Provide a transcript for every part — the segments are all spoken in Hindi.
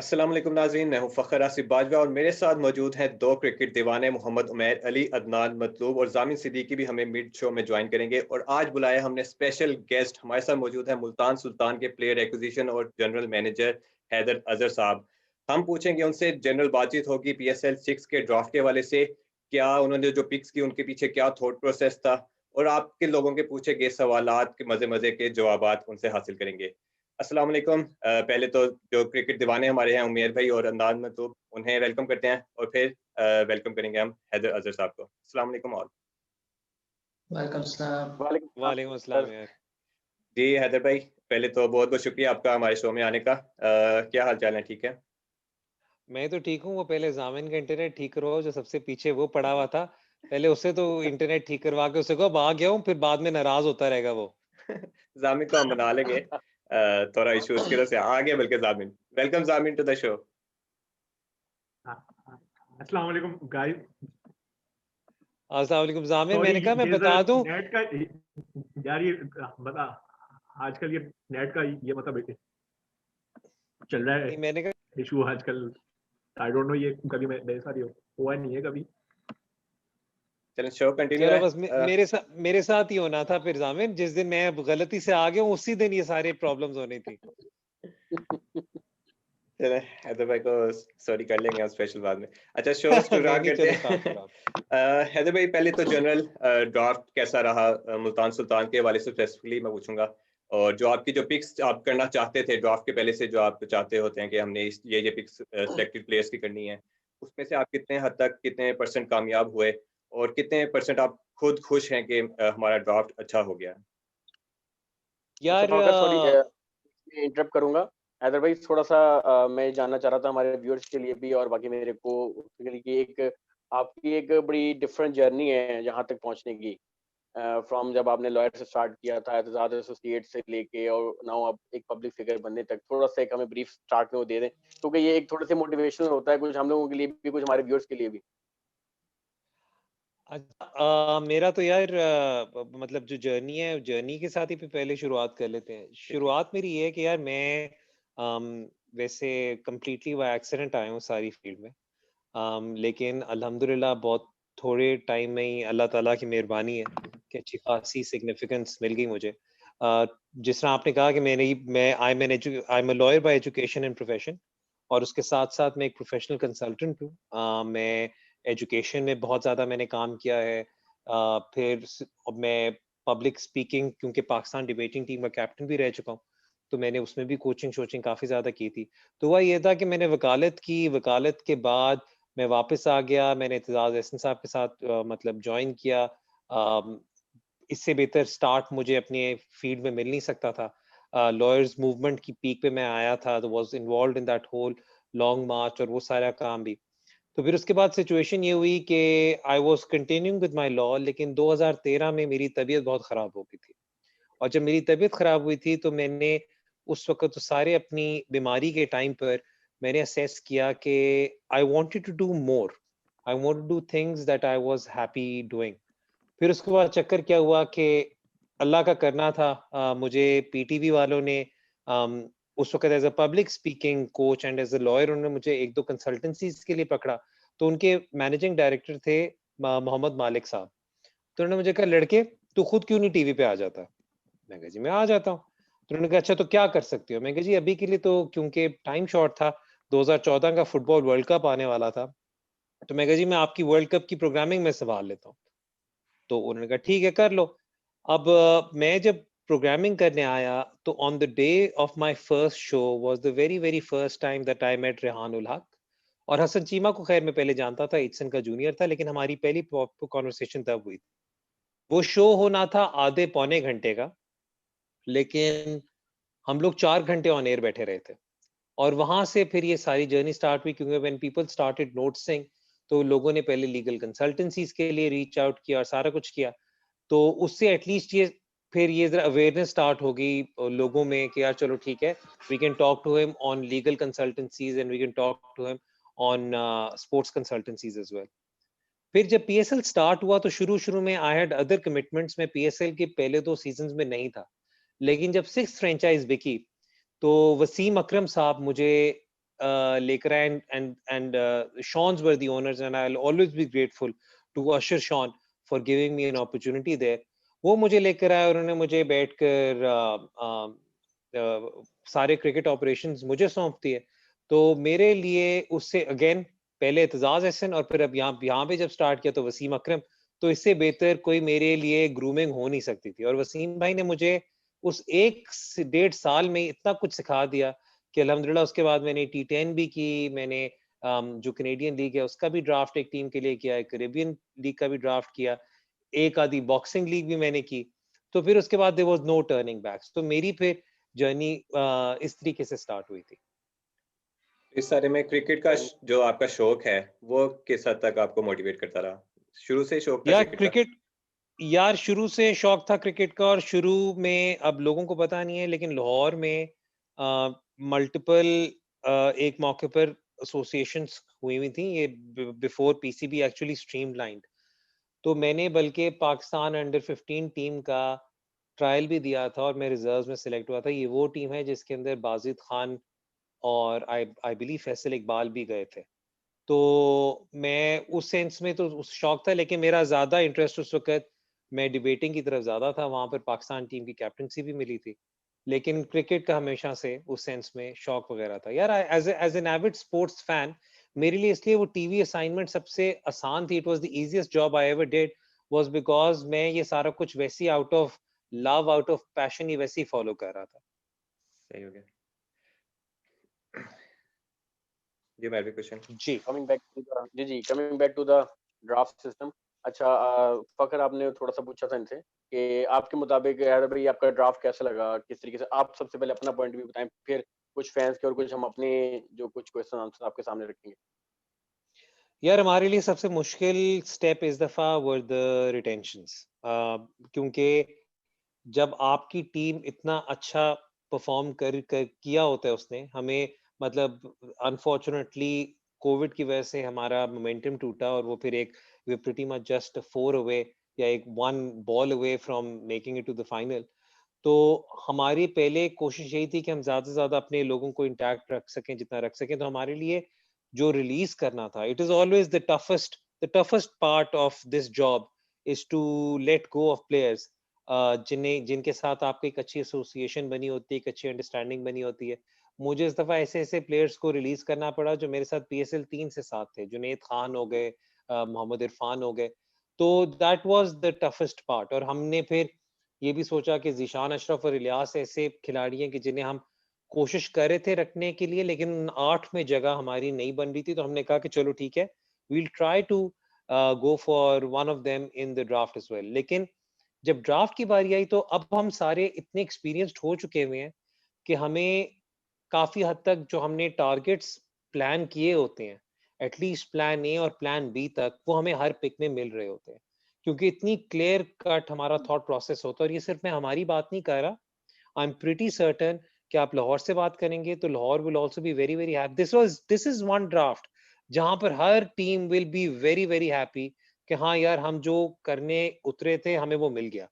अस्सलाम वालेकुम नाज़रीन, मैं हूं फ़खर आसिफ बाजवा और मेरे साथ मौजूद हैं दो क्रिकेट दीवाने मोहम्मद उमैर अली, अदनान मतलूब और जामिन सिद्दीकी भी हमें मिड शो में ज्वाइन करेंगे। और आज बुलाया हमने स्पेशल गेस्ट, हमारे साथ मौजूद है मुल्तान सुल्तान के प्लेयर एक्विजिशन और जनरल मैनेजर हैदर अजहर साहब। हम पूछेंगे उनसे, जनरल बातचीत होगी PSL 6 के ड्राफ्ट के हवाले से, क्या उन्होंने जो पिक्स की उनके पीछे क्या थॉट प्रोसेस था, और आपके लोगों के पूछे गए सवालात के मजे मजे के जवाबात उनसे हासिल करेंगे। अस्सलाम वालेकुम। पहले तो जो क्रिकेट दीवाने हमारे हैं उमेर भाई और अंदाज में, तो उन्हें वेलकम करते हैं और फिर वेलकम करेंगे हम हैदर अजहर साहब को। अस्सलाम वालेकुम ऑल। वालेकुम सलाम। वालेकुम सलाम वालेकुम अस्सलाम सर। यार। जी हैदर भाई, पहले तो बहुत बहुत शुक्रिया आपका हमारे शो में आने का। क्या हाल चाल है? ठीक है? मैं तो ठीक हूँ। वो पहले जामिन का इंटरनेट ठीक करवाओ, जो सबसे पीछे वो पड़ा हुआ था। पहले उससे तो इंटरनेट ठीक करवा के उसे कहो अब आ गया हूँ, फिर बाद में नाराज होता रहेगा वो। जामिन को हम बना लेंगे। थोड़ा इशूज की वजह से आ गया, बल्कि जामिन, वेलकम जामिन टू द शो। अस्सलाम वालेकुम गाइस। अस्सलाम वालेकुम जामिन। सॉरी, मैंने कहा मैं ये बता दूं। नेट का यार, ये बता, आजकल ये नेट का ये मतलब चल रहा है नहीं, मैंने कहा इशू आजकल। आई डोंट नो, ये कभी मेरे साथ ये हुआ नहीं है कभी। चलें, शो कंटिन्यू चलो है। बस मेरे साथ ही होना था फिर जामिन। जिस दिन मैं गलती से आ गया हूँ उसी दिन ये सारे प्रॉब्लम्स होनी थी। चले हैदर भाई को सॉरी कर लेंगे हम स्पेशल बाद में। अच्छा, शो स्टार्ट नहीं, करते चलो हैं। स्टार्ट करो आप। हैदर भाई, पहले तो जनरल ड्राफ्ट कैसा रहा? मुल्तान सुल्तान के हवाले से स्पेसिफिकली मैं पूछूंगा, और जो आपकी जो पिक्स आप करना चाहते थे ड्राफ्ट के पहले से, जो आप चाहते होते हैं कि हमने ये पिक्स सिलेक्टेड प्लेयर्स की करनी है, उसमें से आप कितने हद तक, कितने परसेंट कामयाब हुए, और कितने परसेंट आप खुद खुश हैं कि हमारा ड्राफ्ट अच्छा हो गया? अच्छा यार फॉकर, सॉरी इंटरप्ट करूंगा। हैदर भाई, थोड़ा सा मैं जानना चाह रहा था हमारे व्यूअर्स के लिए भी और बाकी मेरे को के लिए कि एक आपकी एक बड़ी डिफरेंट जर्नी है यहाँ तक पहुँचने की। फ्रॉम जब आपने लॉयर से स्टार्ट किया था, एतजाज एसोसिएट से लेके और नाउ आप एक पब्लिक फिगर बनने तक, थोड़ा सा एक हमें ब्रीफ स्टार्ट में वो दे दें, क्योंकि ये एक थोड़ा सा मोटिवेशनल होता है, कुछ हम लोगों के लिए भी, कुछ हमारे व्यूअर्स के लिए भी। अच्छा, मेरा तो यार मतलब जो जर्नी है, जर्नी के साथ ही फिर पहले शुरुआत कर लेते हैं। ठीक है। शुरुआत मेरी ये है कि यार मैं वैसे कंप्लीटली बाय एक्सीडेंट आया हूँ सारी फील्ड में। लेकिन अल्हम्दुलिल्लाह बहुत थोड़े टाइम में ही अल्लाह ताला की मेहरबानी है कि अच्छी खासी सिग्निफिकेंस मिल गई मुझे। जिस तरह आपने कहा कि मैं I am a lawyer bye education and profession, और उसके साथ-साथ मैं एक प्रोफेशनल कंसल्टेंट हूँ। मैं एजुकेशन में बहुत ज़्यादा मैंने काम किया है। फिर अब मैं पब्लिक स्पीकिंग, क्योंकि पाकिस्तान डिबेटिंग टीम का कैप्टन भी रह चुका हूँ, तो मैंने उसमें भी कोचिंग शोचिंग काफ़ी ज़्यादा की थी। तो हुआ ये था कि मैंने वकालत की, वकालत के बाद मैं वापस आ गया, मैंने एतजाज़ एहसन साहब के साथ मतलब जॉइन किया। इससे बेहतर स्टार्ट मुझे अपने फील्ड में मिल नहीं सकता था। लॉयर्स मूवमेंट की पीक पे मैं आया था, तो was involved in that whole long march और वो सारा काम भी। तो फिर उसके बाद सिचुएशन ये हुई कि I was continuing with my law, लेकिन 2013 में मेरी तबीयत बहुत ख़राब हो गई थी। और जब मेरी तबीयत ख़राब हुई थी, तो मैंने उस वक़्त तो सारे अपनी बीमारी के टाइम पर मैंने असेस किया कि I wanted to do more. I want to do things that I was happy doing. फिर उसके बाद चक्कर क्या हुआ कि अल्लाह का करना था। मुझे पीटीवी वालों ने अम, उस वक़्त as a public speaking coach and as a lawyer उन्होंने मुझे 1-2 कंसल्टेंसीज़ के लिए पकड़ा। तो उनके मैनेजिंग डायरेक्टर थे मोहम्मद मालिक साहब। तो उन्होंने मुझे कहा, "लड़के, तू खुद क्यों नहीं टीवी पे आ जाता?" मैं कहा, "जी, मैं आ जाता हूँ।" तो उन्होंने कहा, "अच्छा, तो क्या कर सकते हो?" मैं कहा, "जी, अभी के लिए तो क्योंकि टाइम शॉर्ट था, 2014 का फुटबॉल वर्ल्ड कप आने वाला था, तो मैं कहा, जी, मैं आपकी वर्ल्ड कप की प्रोग्रामिंग में सँभाल लेता हूँ।" तो उन्होंने कहा, "ठीक है, कर लो।" अब मैं जब प्रोग्रामिंग करने आया, तो on the day of my first show was the very, very first time that I met Rehan ul Haq. और हसन चीमा को ख़ैर मैं पहले जानता था, एड्सन का जूनियर था, लेकिन हमारी पहली प्रॉपर कन्वर्सेशन तब हुई। वो शो होना था आधे पौने घंटे का, लेकिन हम लोग 4 घंटे ऑन एयर बैठे रहे थे। और वहाँ से फिर ये सारी जर्नी स्टार्ट हुई, क्योंकि व्हेन पीपल स्टार्टेड नोटिसिंग, तो लोगों ने पहले लीगल कंसल्टेंसीज़ के लिए रीच आउट किया और सारा कुछ किया। तो उससे एटलीस्ट ये फिर ये ज़रा अवेयरनेस स्टार्ट हो गई लोगों में कि यार चलो ठीक है, we can talk to him on legal consultancies and we can talk to him on sports consultancies as well. फिर जब पीएसएल स्टार्ट हुआ, तो शुरू-शुरू में आई हैड अदर कमिटमेंट्स, मैं पीएसएल के पहले 2 सीज़न्स में नहीं था। लेकिन जब 6th फ्रैंचाइज़ बिकी, तो वसीम अकरम साहब मुझे लेकर आए, and Sean's were the owners, and I'll always be grateful to Usher Sean for giving me an opportunity there. वो मुझे लेकर आए, उन्होंने मुझे बैठकर सारे क्रिकेट ऑपरेशंस मुझे सौंप दिए। तो मेरे लिए उससे अगेन पहले एतजाज एहसन और फिर अब यहाँ पे जब स्टार्ट किया तो वसीम अकरम, तो इससे बेहतर कोई मेरे लिए ग्रूमिंग हो नहीं सकती थी। और वसीम भाई ने मुझे उस 1.5 साल में इतना कुछ सिखा दिया कि अल्हम्दुलिल्लाह उसके बाद मैंने T10 भी की, मैंने जो कैनेडियन लीग है उसका भी ड्राफ्ट एक टीम के लिए किया, कैरेबियन लीग का भी ड्राफ्ट किया, एक आधी बॉक्सिंग लीग भी मैंने की। तो फिर उसके बाद there was no turning back. तो मेरी फिर जर्नी इस तरीके से स्टार्ट हुई थी। इस सारे में क्रिकेट का जो आपका शौक है वो किस हद तक आपको मोटिवेट करता रहा? शुरू से शौक था यार क्रिकेट का? यार शुरू से शौक था क्रिकेट का, और शुरू में अब लोगों को पता नहीं है लेकिन लाहौर में मल्टीपल एक मौके पर एसोसिएशंस हुई हुई थी, ये बिफोर पीसीबी एक्चुअली स्ट्रीमलाइंड। तो मैंने बल्कि पाकिस्तान अंडर 15 टीम का ट्रायल भी दिया था और मैं रिजर्व्स में सिलेक्ट हुआ था। ये वो टीम है जिसके अंदर बाजिद खान और आई बिलीव फैसल इकबाल भी गए थे। तो मैं उस सेंस में तो उस शौक था, लेकिन मेरा ज्यादा इंटरेस्ट उस वक्त मैं डिबेटिंग की तरफ ज्यादा था। वहां पर पाकिस्तान टीम की कैप्टनसी भी मिली थी, लेकिन क्रिकेट का हमेशा से उस सेंस में शौक वगैरह था। यार as an avid sports fan मेरे लिए इसलिए वो टीवी असाइनमेंट सबसे आसान थी। It was the easiest job I ever did, was because मैं ये सारा कुछ वैसे out of love, out of passion ही वैसे ही फॉलो कर रहा था। सही हो गया जी। मैं भी क्वेश्चन जी coming back to the draft system. अच्छा फखर, आपने थोड़ा सा पूछा था इनसे कि आपके मुताबिक यार भाई आपका ड्राफ्ट कैसा लगा, किस तरीके से? आप सबसे पहले अपना पॉइंट भी बताएं, फिर कुछ फैंस के और कुछ हम अपने जो कुछ क्वेश्चन आंसर आपके सामने रखेंगे। यार हमारे लिए सबसे मुश्किल स्टेप इस दफा वर द रिटेंशंस, क्योंकि जब आपकी टीम इतना अच्छा परफॉर्म कर किया होता है उसने, हमें मतलब अनफॉर्चुनेटली कोविड की वजह से हमारा मोमेंटम टूटा और वो फिर एक we pretty much just 4 away या एक 1 ball away from making it to the final. तो हमारी पहले कोशिश यही थी कि हम ज्यादा से ज्यादा अपने लोगों को इंटैक्ट रख सकें जितना रख सकें। तो हमारे लिए जो रिलीज करना था, it is always the toughest part of this job is to let go of players जिनके साथ आपकी एक अच्छी एसोसिएशन बनी होती है, एक अच्छी अंडरस्टैंडिंग बनी होती है। मुझे इस दफा ऐसे ऐसे प्लेयर्स को रिलीज करना पड़ा जो मेरे साथ PSL 3 से साथ थे। जुनैद खान हो गए, मोहम्मद इरफान हो गए। तो that was the toughest part. और हमने फिर ये भी सोचा कि ज़ीशान अशरफ और इलियास ऐसे खिलाड़ी हैं कि जिन्हें हम कोशिश कर रहे थे रखने के लिए, लेकिन 8 में जगह हमारी नहीं बन रही थी। तो हमने कहा कि चलो ठीक है, we will try to go for one of them in the draft as well. लेकिन जब ड्राफ्ट की बारी आई तो अब हम सारे इतने एक्सपीरियंस्ड हो चुके हुए हैं कि हमें काफी हद तक जो हमने टारगेट्स प्लान किए होते हैं, एटलीस्ट प्लान ए और प्लान बी तक, वो हमें हर पिक में मिल रहे होते हैं, क्योंकि इतनी क्लियर कट हमारा थॉट प्रोसेस होता है। और ये सिर्फ मैं हमारी बात नहीं कर रहा, आई एम प्रीटी सर्टेन कि आप लाहौर से बात करेंगे तो Lahore will also be very very happy. This is one draft जहां पर हर team will be very very happy कि हाँ यार, हम जो करने उतरे थे हमें वो मिल गया।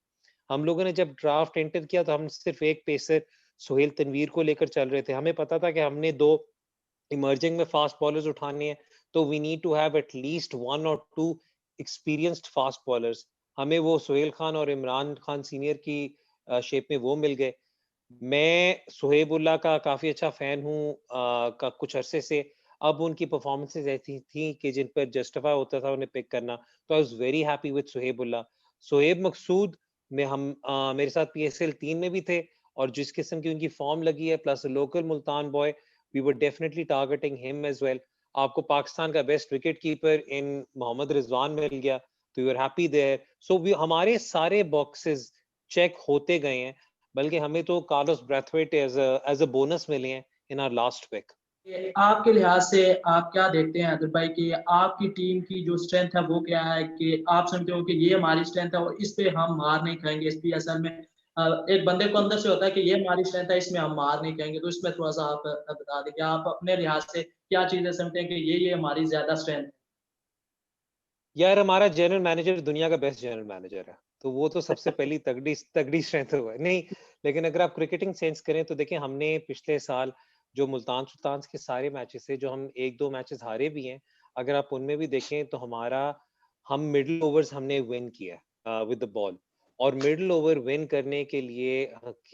हम लोगों ने जब ड्राफ्ट एंटर किया तो हम सिर्फ एक पेसर सोहेल तनवीर को लेकर चल रहे थे। हमें पता था कि हमने 2 इमर्जिंग में फास्ट बॉलर्स उठाने हैं, तो we need to have at least 1 और 2 एक्सपीरियंस्ड फास्ट बॉलर्स। हमें वो सोहेल खान और इमरान खान सीनियर की शेप में वो मिल गए। मैं सुहेबुल्लाह का काफी अच्छा फैन हूँ का कुछ अरसे से। अब उनकी परफॉर्मेंसेस ऐसी थी कि जिन पर जस्टिफाई होता था उन्हें पिक करना। तो I was very happy with Suhebullah. Sohaib Maqsood में हम मेरे साथ PSL 3 में भी थे, और जिस किस्म की उनकी फॉर्म लगी है plus local Multan boy, we were definitely targeting him as well. आपको पाकिस्तान का best wicket keeper in Mohammad Rizwan मिल गया, तो we were happy there. So हमारे सारे बॉक्सेस चेक होते गए हैं, बल्कि हमें तो Carlos Brathwaite as a bonus मिले हैं इन आवर लास्ट पिक। आपके लिहाज से आप क्या देखते हैं अदर भाई कि आपकी टीम की जो स्ट्रेंथ है वो क्या है, कि आप समझते हो कि ये हमारी स्ट्रेंथ है और इस पे हम मार नहीं खाएंगे? इस PSL में एक बंदे को अंदर से होता है कि ये हमारी स्ट्रेंथ है, इसमें हम मार नहीं खाएंगे। तो इसमें थोड़ा सा आप बता दें कि आप अपने लिहाज से क्या चीजें समझते हैं कि ये हमारी ज्यादा स्ट्रेंथ है? यार हमारा जनरल मैनेजर दुनिया का बेस्ट जनरल मैनेजर है, तो वो तो सबसे पहली तगड़ी तगड़ी स्ट्रेंथ हुआ है नहीं। लेकिन अगर आप क्रिकेटिंग सेंस करें तो देखिए, हमने पिछले साल जो मुल्तान सुल्तान के सारे मैचेस है, जो हम 1-2 मैचेस हारे भी हैं, अगर आप उनमें भी देखें तो हम मिडिल ओवर्स हमने विन किया विद द बॉल, और मिडिल ओवर विन करने के लिए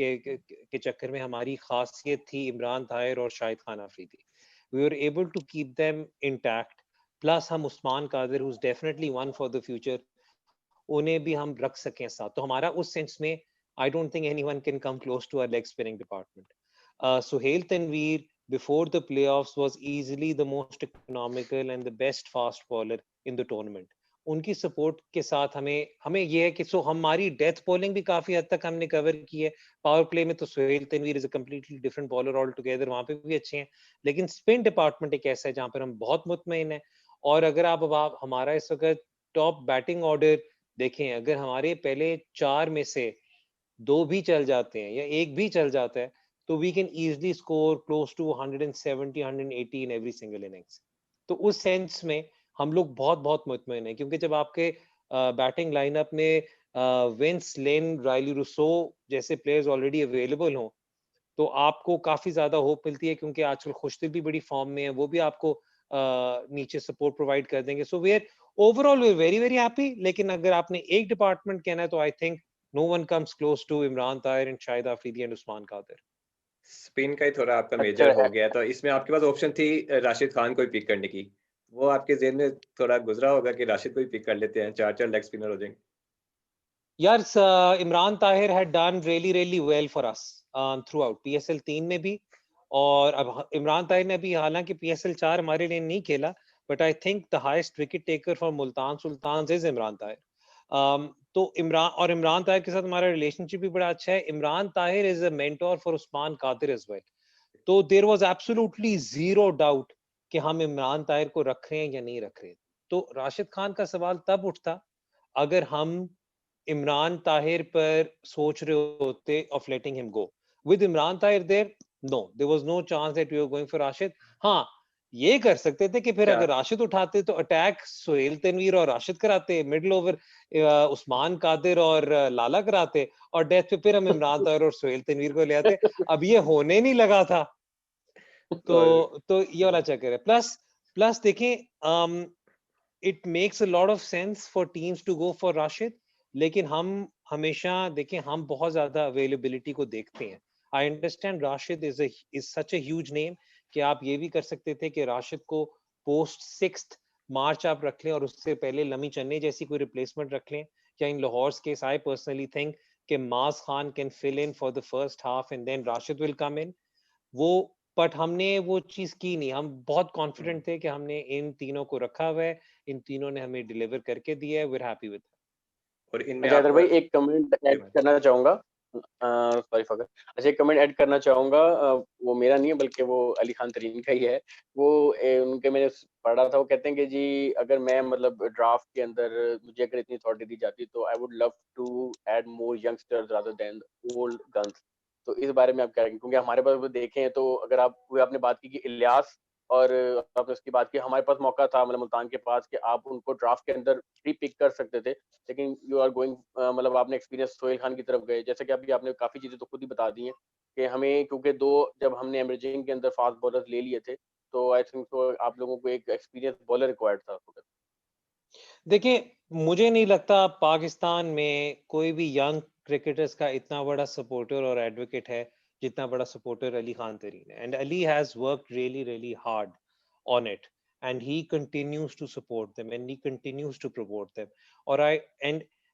के चक्कर में हमारी खासियत थी इमरान ताहिर और Shahid Khan Afridi. We were able to keep them intact. Plus हम Usman Qadir, who's definitely one for the future, उन्हें भी हम रख सकें साथ. तो हमारा उस सेंस में I don't think anyone can come close to our leg spinning department. Suhail Tanveer before the playoffs was easily the most economical and the best fast bowler in the tournament. उनकी सपोर्ट के साथ हमें ये है कि हमारी डेथ बॉलिंग भी काफी हद तक हमने कवर की है. पावर प्ले में तो Sohail Tanvir is a completely different bowler altogether, वहां पे भी अच्छे हैं. लेकिन स्पिन डिपार्टमेंट एक ऐसा है जहां पर हम बहुत मुतमईन है. और अगर आप हमारा इस वक्त टॉप बैटिंग ऑर्डर देखें, अगर हमारे पहले 4 में से 2 भी चल जाते हैं या 1 भी चल जाता है, तो we can easily score close to 170 180 in every single innings. तो उस सेंस में हम लोग बहुत बहुत मुतमईन है, क्योंकि जब आपके बैटिंग लाइनअप में विंस लेन, रायली रूसो जैसे प्लेयर्स ऑलरेडी अवेलेबल हों, तो आपको काफी ज्यादा होप मिलती है, क्योंकि आजकल खुशदिल भी बड़ी फॉर्म में है, वो भी आपको नीचे सपोर्ट प्रोवाइड कर देंगे. So we are overall we very very happy. लेकिन अगर आपने एक डिपार्टमेंट कहना है तो I think no one comes close to Imran Tahir and Shahid Afridi and Usman Qadir. Spin का ही थोड़ा आपका अच्छा मेजर हो है। गया, तो इसमें आपके पास ऑप्शन थी राशिद खान को ही पिक करने की. वो आपके जेहन में थोड़ा गुजरा होगा कि राशिद को ही पिक कर लेते हैं, 4-4 लेग स्पिनर हो जाएंगे. यार Imran Tahir had done really really well for us through out PSL 3 में भी. और अब इमरान ताहिर ने भी हालांकि पीएसएल 4 हमारे लिए नहीं खेला, but I think the highest wicket taker for Multan Sultan is Imran Tahir. तो इमरान ताहिर के साथ हमारा रिलेशनशिप भी बड़ा अच्छा है. Imran Tahir is a mentor for Usman Qadir as well. तो there was absolutely zero doubt कि हम इमरान ताहिर को रख रहे हैं या नहीं रख रहे. तो राशिद खान का सवाल तब उठता अगर हम इमरान ताहिर पर सोच रहे होते of letting him go. With Imran Tahir there, no, there was no chance that we were going for Rashid. हाँ, ये कर सकते थे कि फिर क्या अगर राशिद उठाते तो अटैक सुहेल तनवीर और राशिद कराते, मिडिल ओवर उस्मान कादिर और लाला कराते, और डेथ पे फिर हम इमरान ताहिर और सुहेल तनवीर को ले आते. अब ये होने नहीं लगा था. तो ये वाला चक्कर है. प्लस देखें, it makes a lot of sense for teams to go for Rashid, लेकिन हम हमेशा देखें, हम बहुत ज्यादा अवेलेबिलिटी को देखते हैं. I understand Rashid is such a huge name कि आप ये भी कर सकते थे कि राशिद को पोस्ट 6 मार्च आप रख लें और उससे पहले लमी चन्ने जैसी कोई रिप्लेसमेंट रख लें. या in Lahore case I personally think कि Maaz Khan can fill in for the first half and then Rashid will come in. वो बट हमने वो चीज की नहीं. हम बहुत कॉन्फिडेंट थे कि हमने इन तीनों को रखा हुआ है, इन तीनों ने हमें डिलीवर करके दिया है. We are happy with. और इनमें अच्छा आप हैदर भाई, एक कमेंट ऐड करना चाहूंगा. सॉरी फकर. अच्छा, एक कमेंट ऐड करना चाहूंगा. वो मेरा नहीं है बल्कि वो अली खान तरीन का ही है. वो उनके मैंने पढ़ा था, वो कहते हैं कि जी अगर मैं मतलब ड्राफ्ट के अंदर मुझे अगर इतनी अथॉरिटी दी जाती तो I would love to add more youngsters rather than old guns. तो इस बारे में आप क्या कहेंगे? क्योंकि हमारे पास वो देखें तो अगर आपने बात की कि इलियास और आपने उसकी बात की, हमारे पास मौका था मतलब मुल्तान के पास कि आप उनको ड्राफ्ट के अंदर प्री पिक कर सकते थे. लेकिन यू आर गोइंग मतलब आपने एक्सपीरियंस सोहेल खान की तरफ गए. जैसे कि अभी आपने काफी चीजें तो खुद ही बता दी हैं कि हमें, क्योंकि जब हमने एमरिजिंग के अंदर फास्ट बॉलर्स ले लिए थे, तो आई थिंक तो आप लोगों को एक एक्सपीरियंस बॉलर रिक्वायर्ड था. देखिए, मुझे नहीं लगता पाकिस्तान में कोई भी यंग क्रिकेटर्स का इतना बड़ा सपोर्टर और एडवोकेट है जितना बड़ा सपोर्टर अली खान तरीन है. And Ali has worked really really hard on it, and he continues to support them and he continues to promote them. Or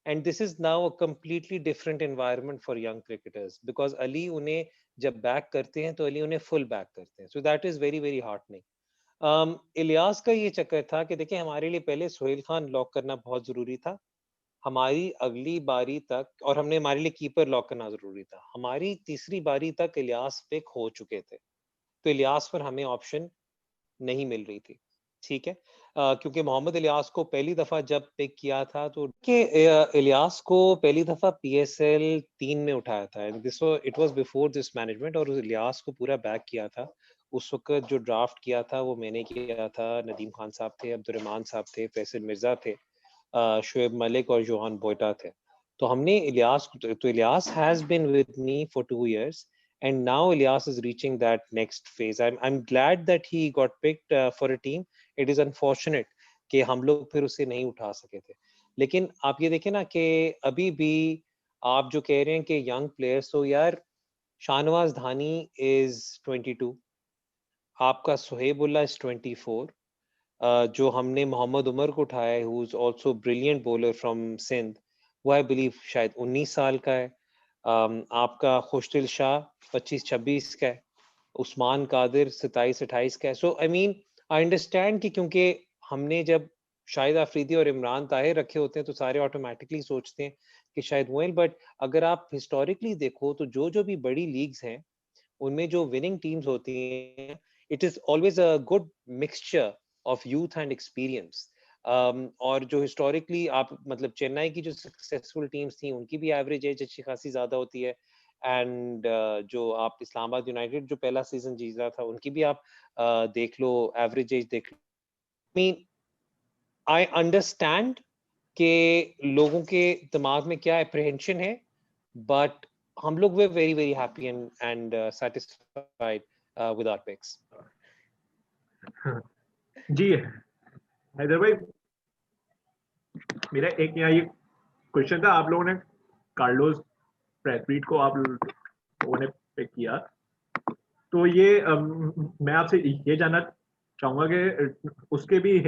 and this is now a completely different environment for young cricketers because Ali उन्हें जब बैक करते हैं तो अली उन्हें फुल बैक करते हैं. So that is very very heartening. Ilyas का ये चक्कर था कि देखिए, हमारे लिए पहले सोहेल खान लॉक करना बहुत जरूरी था. हमारी अगली बारी तक, और हमारे लिए कीपर लॉक करना जरूरी था. हमारी तीसरी बारी तक इलियास पिक हो चुके थे, तो इलियास पर हमें ऑप्शन नहीं मिल रही थी. ठीक है, क्योंकि मोहम्मद इलियास को पहली दफा जब पिक किया था तो इलियास को पहली दफा पीएसएल 3 में उठाया था. It was before this management, और इलियास को पूरा बैक किया था. उस वक्त जो ड्राफ्ट किया था वो मैंने किया था, नदीम खान साहब थे, अब्दुर्रहमान साहब थे, फैसल मिर्जा थे, शुएब मलिक और जोहान बोयटा थे. तो हमने Ilyas has been with me for 2 years and now Ilyas is reaching that next phase. I'm glad that he got picked for a team. It is unfortunate कि हम लोग फिर उसे नहीं उठा सके थे, लेकिन आप ये देखें ना कि अभी भी आप जो कह रहे हैं कि यंग प्लेयर्स, तो यार शाहनवाज धानी इज 22, आपका सुहेबुल्ला इज 24, जो हमने मोहम्मद उमर को उठाया है, who is also brilliant bowler from Sindh, वो आई बिलीव शायद 19 साल का है। आपका खुशदिल शाह 25-26 का है, उस्मान कादिर 27-28 का है। सो आई मीन आई अंडरस्टैंड कि क्योंकि हमने जब शाहिद आफरीदी और इमरान ताहिर रखे होते हैं तो सारे ऑटोमेटिकली सोचते हैं कि शायद वो हैं, बट अगर आप हिस्टोरिकली देखो तो जो जो भी बड़ी लीग्स हैं उनमें जो विनिंग टीम्स होती हैं, it is always a good mixture of youth and experience. और जो हिस्टोरिकली आप मतलब चेन्नई की जो सक्सेसफुल टीम्स थी उनकी भी एवरेज एज अच्छी खासी ज्यादा होती है, एंड जो आप इस्लामाबाद यूनाइटेड जो पहला सीजन जीत रहा था उनकी भी आप देख लो, एवरेज एज देख लो। मीन आई अंडरस्टैंड कि लोगों के दिमाग में क्या अप्रहेंशन है, बट हम लोग we very very happy and satisfied with our picks. जी हैदर भाई, मेरा एक यहाँ ये क्वेश्चन था, आप लोगों ने कार्लोस ब्रैथवेट को आप लोगों ने पिक किया, तो ये मैं आपसे ये जानना चाहूंगा कि उसके भी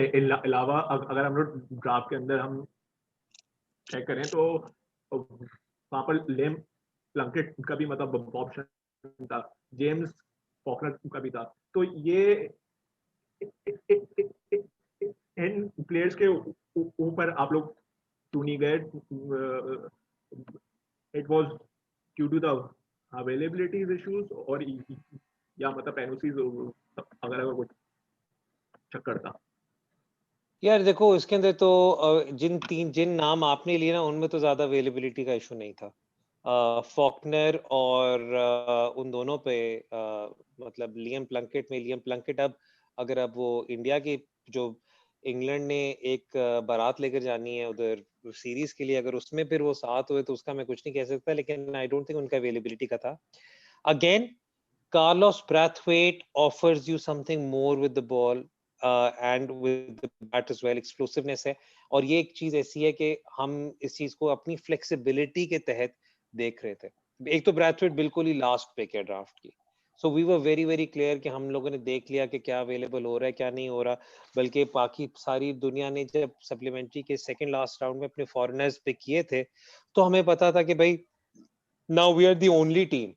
अलावा अगर हम लोग ड्राफ्ट के अंदर हम चेक करें तो वहां पर लेम प्लंकेट का भी मतलब ऑप्शन था, जेम्स फॉकनर का भी था, तो ये इन प्लेयर्स के ऊपर आप लोग क्यों नहीं गए? It was due to the availability issues, और या मतलब एनओसीज अगर कुछ चक्कर था? यार देखो इसके अंदर तो जिन नाम आपने लिए ना उनमें तो ज्यादा अवेलेबिलिटी का इशू नहीं था। फॉकनर और उन दोनों पे मतलब लियम प्लंकेट अब अगर अब वो इंडिया की जो इंग्लैंड ने एक बारात लेकर जानी है उधर सीरीज के लिए, अगर उसमें फिर वो साथ हुए तो उसका मैं कुछ नहीं कह सकता, लेकिन आई डोंट थिंक उनका अवेलेबिलिटी का था। Again Carlos Brathwaite offers you something more with the ball and with the bat as well, explosiveness है, और ये एक चीज ऐसी है कि हम इस चीज को अपनी फ्लेक्सिबिलिटी के तहत देख रहे थे। एक तो ब्रैथवेट बिल्कुल ही लास्ट पिक है ड्राफ्ट की, so we were very very clear कि हम लोगों ने देख लिया कि क्या अवेलेबल हो रहा है क्या नहीं हो रहा, बल्कि बाकी सारी दुनिया ने जब सप्लीमेंट्री के सेकंड लास्ट राउंड में अपने फॉरेनर्स पिक किए थे तो हमें पता था कि भाई now we are the only team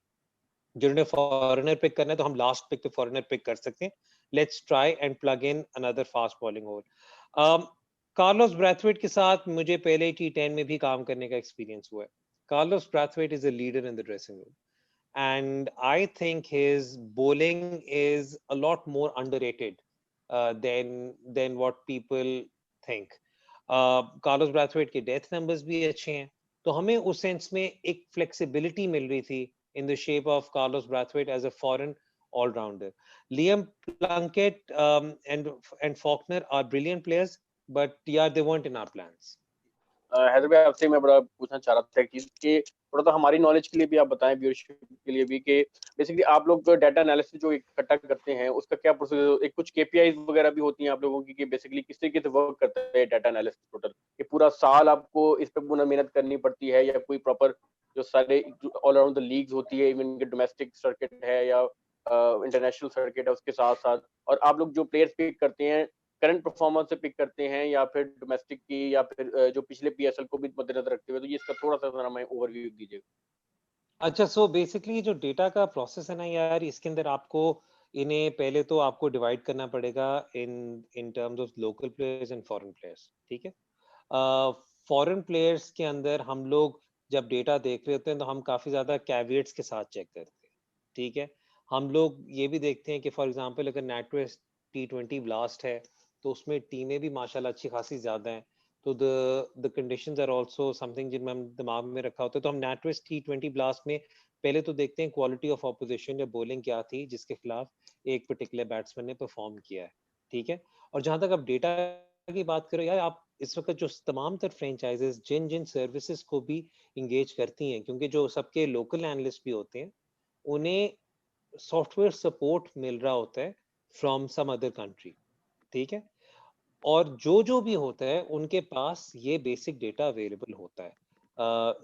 जिन्होंने फॉरेनर पिक करना है, तो हम लास्ट पिक पे फॉरेनर पिक कर सकते हैं। Let's try and plug in another fast bowling hole. Carlos Brathwaite के साथ मुझे पहले T10 में भी काम करने का एक्सपीरियंस हुआ है। Carlos Brathwaite is a leader in the dressing room and I think his bowling is a lot more underrated than what people think. Carlos Brathwaite के डेथ नंबर्स भी अच्छे हैं, तो हमें उस सेंस में एक फ्लेक्सिबिलिटी मिल रही थी in the shape of Carlos Brathwaite as a foreign all-rounder. Liam Plunkett and Faulkner are brilliant players, but yeah, they weren't in our plans. Haider भाई, आपसे मैं बड़ा पूछना चाह रहा था कि थोड़ा सा हमारी नॉलेज के लिए भी आप बताएं, व्यूअरशिप के लिए भी, कि बेसिकली आप लोग डाटा एनालिसिस जो इकट्ठा करते हैं उसका क्या प्रोसेस, एक कुछ केपीआईज वगैरह भी होती हैं आप लोगों की, कि बेसिकली किस तरीके से वर्क करता है डाटा एनालिसिस टोटल, कि पूरा साल आपको इस पर पूरा मेहनत करनी पड़ती है, या कोई प्रॉपर जो सारे ऑल अराउंड द लीग्स होती है, इवन डोमेस्टिक सर्किट है या इंटरनेशनल सर्किट है उसके साथ साथ, और आप लोग जो प्लेयर्स पिक करते हैं करंट परफॉर्मेंस से पिक करते हैं या फिर डोमेस्टिक की, या फिर जो पिछले पीएसएल को भी मद्देनजर रखते हुए, तो ये इसका थोड़ा सा हमें ओवरव्यू दीजिए। अच्छा, सो बेसिकली जो डेटा का प्रोसेस है ना यार, इसके अंदर आपको इन्हें पहले तो आपको डिवाइड करना पड़ेगा in terms of local players and foreign players, ठीक है। फॉरेन प्लेयर्स के अंदर हम लोग जब डेटा देख रहे होते हैं तो हम काफी ज्यादा कैविएट्स के साथ चेक करते हैं, ठीक है। हम लोग ये भी देखते हैं कि फॉर एग्जांपल अगर NatWest T20 ब्लास्ट है तो उसमें टीमें भी माशाल्लाह अच्छी खासी ज्यादा हैं, तो the conditions are also something जिनमें हम दिमाग में रखा होता है। तो हम NatWest T20 ब्लास्ट में पहले तो देखते हैं क्वालिटी ऑफ ऑपोजिशन या बॉलिंग क्या थी जिसके खिलाफ एक पर्टिकुलर बैट्समैन ने परफॉर्म किया है, ठीक है। और जहां तक आप डेटा की बात करो यार, आप इस वक्त जो तमाम तर फ्रेंचाइजेस जिन जिन सर्विसेज को भी इंगेज करती हैं, क्योंकि जो सबके लोकल एनालिस्ट भी होते हैं, उन्हें सॉफ्टवेयर सपोर्ट मिल रहा होता है फ्रॉम सम अदर कंट्री, ठीक है, और जो भी होता है उनके पास ये बेसिक डेटा अवेलेबल होता है।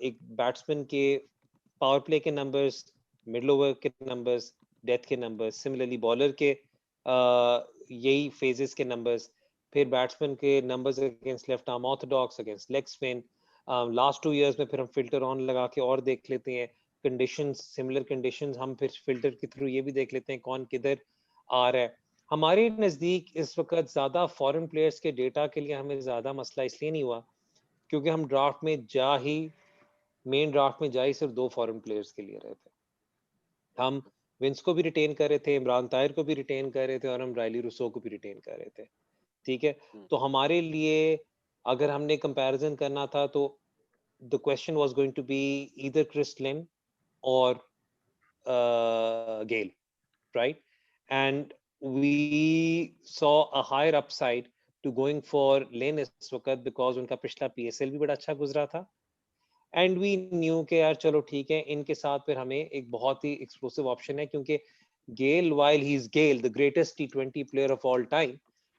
एक बैट्समैन के पावर प्ले के नंबर्स, मिडल ओवर के नंबर्स, डेथ के नंबर्स, सिमिलरली बॉलर के यही फेजेस के नंबर्स, फिर बैट्समैन के numbers against left arm Orthodox, against leg spin. Last 2 years में फिर हम फिल्टर ऑन लगा के और देख लेते हैं कंडीशंस, सिमिलर कंडीशंस, हम फिर फिल्टर के थ्रू ये भी देख लेते हैं कौन किधर आ रहा है। हमारे नज़दीक इस वक्त ज़्यादा फॉरेन प्लेयर्स के डेटा के लिए हमें ज़्यादा मसला इसलिए नहीं हुआ क्योंकि हम ड्राफ्ट में मेन ड्राफ्ट में जा ही सिर्फ 2 फॉरेन प्लेयर्स के लिए रहे थे। हम विंस को भी रिटेन कर रहे थे, इमरान ताहिर को भी रिटेन कर रहे थे, और हम रायली रूसो को भी रिटेन कर रहे थे, ठीक है। तो हमारे लिए अगर हमने कंपैरिजन करना था तो the question was going to be either Chris Lynn और Gayle, right, and we saw a higher upside to going for Lane इस वक्त because उनका पिछला PSL भी बड़ा अच्छा गुजरा था, and we knew कि यार चलो ठीक है, इनके साथ फिर हमें एक बहुत ही एक्सप्लोसिव ऑप्शन है क्योंकि गेल, while he is Gale, the greatest T20 player of all time,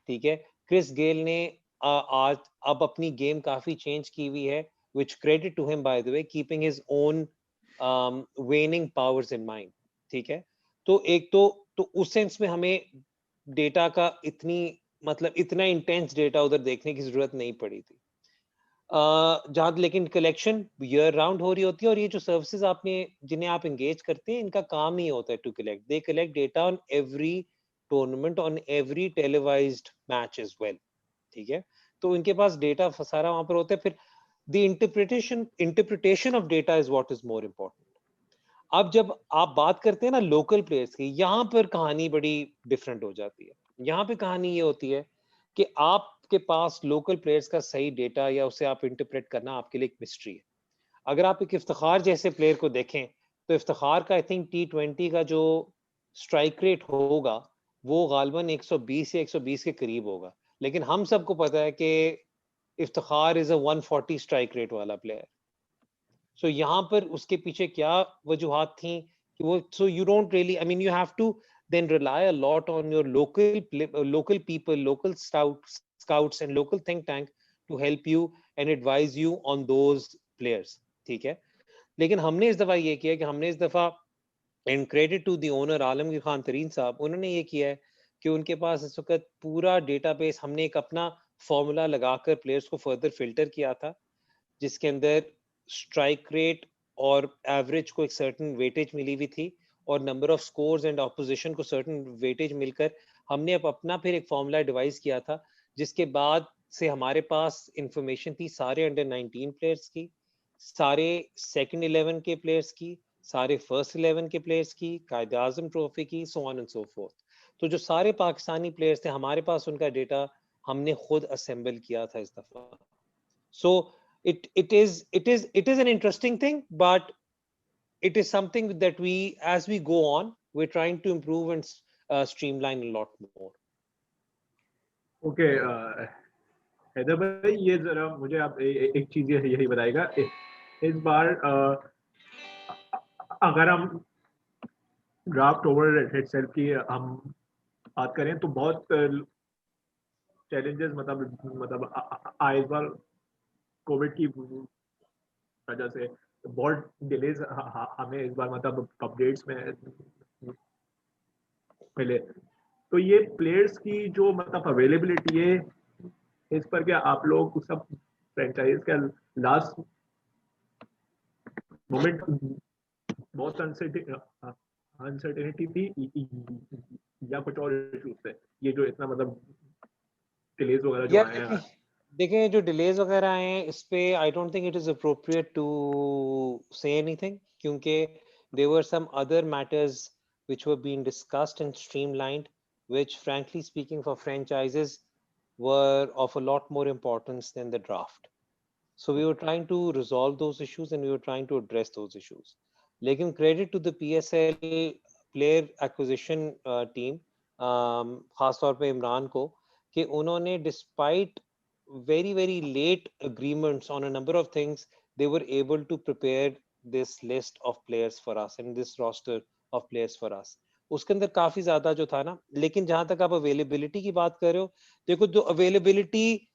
ठीक है, क्रिस गेल ने आज अब अपनी गेम काफी चेंज की हुई है, which credit to him by the way, keeping his own waning powers in mind, ठीक है। तो एक तो उस सेंस में हमें डेटा का इतना इंटेंस डेटा उधर देखने की जरूरत नहीं पड़ी थी। जहां लेकिन कलेक्शन ईयर राउंड हो रही होती है, और ये जो सर्विसेज आपने जिन्हें आप एंगेज करते हैं इनका काम ही होता है to collect, they collect data on every tournament, on every televised match as well, ठीक है। तो इनके पास डेटा सारा वहां पर होता है। फिर the interpretation of data is what is more important. अब जब आप बात करते हैं ना लोकल प्लेयर्स की, यहाँ पर कहानी बड़ी डिफरेंट हो जाती है। यहाँ पे कहानी ये होती है कि आपके पास लोकल प्लेयर्स का सही डेटा या उसे आप इंटरप्रेट करना आपके लिए एक मिस्ट्री है। अगर आप एक इफ्तिखार जैसे प्लेयर को देखें तो इफ्तिखार का आई थिंक T20 का जो स्ट्राइक रेट होगा वो गालबन 120 या 120 के करीब होगा, लेकिन हम सबको पता है कि Iftikhar is a 140 strike rate वाला प्लेयर। सो यहाँ पर उसके पीछे क्या वजूहात थी कि वो, so you don't really, I mean you have to then rely a lot on your local people, local scouts and local think tank to help you and advise you on those players, ठीक है। लेकिन हमने इस दफा ये किया कि हमने इस दफा, and credit to the owner Alamgir Khan Tareen साहब, उन्होंने ये किया है कि उनके पास इस वक्त पूरा डेटाबेस, हमने एक अपना फॉर्मूला लगाकर प्लेयर्स को फर्दर फिल्टर किया था जिसके अंदर स्ट्राइक रेट और एवरेज को एक सर्टेन वेटेज मिली हुई थी, और number of scores and opposition को सर्टेन वेटेज मिलकर हमने अब अपना फिर एक फॉर्मूला डिवाइस किया था, जिसके बाद से हमारे पास इंफॉर्मेशन थी सारे अंडर 19 प्लेयर्स की, सारे सेकंड 11 के प्लेयर्स की, सारे फर्स्ट 11 के प्लेयर्स की, कायदे आजम ट्रॉफी की, so on and so fourth. तो जो सारे पाकिस्तानी प्लेयर्स थे हमारे पास उनका डेटा हमने खुद असेंबल किया था इस दफा। सो it is an interesting thing, but it is something that we, as we go on, we're trying to improve and streamline a lot more. Okay Haider भाई, ये जरा मुझे आप एक चीज यही बताएगा, इस बार अगर हम ड्राफ्ट ओवर इटसेल्फ की हम बात करें तो बहुत चैलेंजेस मतलब आए इस बार कोविड की वजह से बहुत डिलेज हमें इस बार मतलब अपडेट्स में मिले। तो ये प्लेयर्स की जो मतलब अवेलेबिलिटी है, इस पर क्या आप लोग सब फ्रेंचाइज का लास्ट मोमेंट बहुत अनसर्टेनिटी थी या कुछ और इश्यूज थे, ये जो इतना मतलब डिलेज वगैरह जो आए हैं? देखें जो डिलेज वगैरह आए हैं इस पे I don't think it is appropriate to say anything, क्योंकि there were some other matters which were being discussed and streamlined, which frankly speaking for franchises were of a lot more importance than the draft. So we were trying to resolve those issues and we were trying to address those issues. Lekin credit to the PSL player acquisition team, खास तौर पे इमरान को, कि उन्होंने despite very late agreements on a number of things, they were able to prepare this list of players for us and this roster of players for us. उसके अंदर काफी ज्यादा जो था ना, लेकिन जहां तक आप अवेलेबिलिटी की बात कर रहे हो, देखो जो अवेलेबिलिटी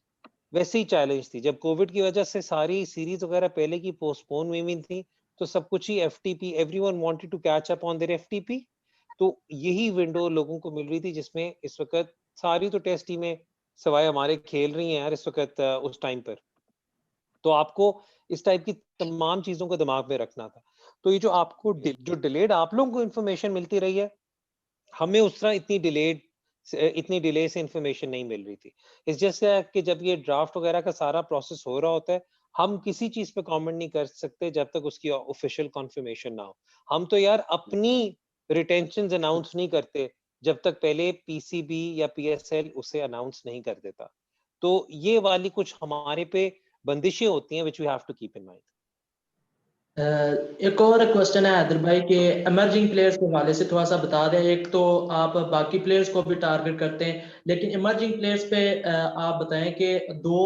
वैसे ही चैलेंज थी, जब कोविड की वजह से सारी सीरीज वगैरह पहले की पोस्टपोन हुई थी, तो सब कुछ ही FTP, everyone wanted to catch up on their FTP, तो यही विंडो लोगों को मिल रही थी जिसमें इस वक्त सारी तो टेस्ट टीमें सवाए हमारे खेल रही हैं यार इस वक्त उस टाइम पर। तो आपको इस टाइप की तमाम चीजों को दिमाग में रखना था। तो ये जो आपको जो डिलेड आप लोगों को इन्फॉर्मेशन मिलती रही है, हमें उस तरह इतनी डिले से इंफॉर्मेशन नहीं मिल रही थी। इस जैसे कि जब ये ड्राफ्ट वगैरह का सारा प्रोसेस हो रहा होता है, हम किसी चीज पे कमेंट नहीं कर सकते जब तक उसकी ऑफिशियल कंफर्मेशन ना हो। हम तो यार अपनी रिटेंशंस अनाउंस नहीं करते जब तक पहले पीसीबी या पीएसएल उसे अनाउंस नहीं कर देता। तो ये वाली कुछ हमारे पे बंदिशें होती हैं which we have to keep in mind. एक और क्वेश्चन है हैदर भाई के इमर्जिंग प्लेयर्स के हवाले से थोड़ा सा बता दें। एक तो आप बाकी प्लेयर्स को भी टारगेट करते हैं, लेकिन इमर्जिंग प्लेयर्स पे आप बताएं कि दो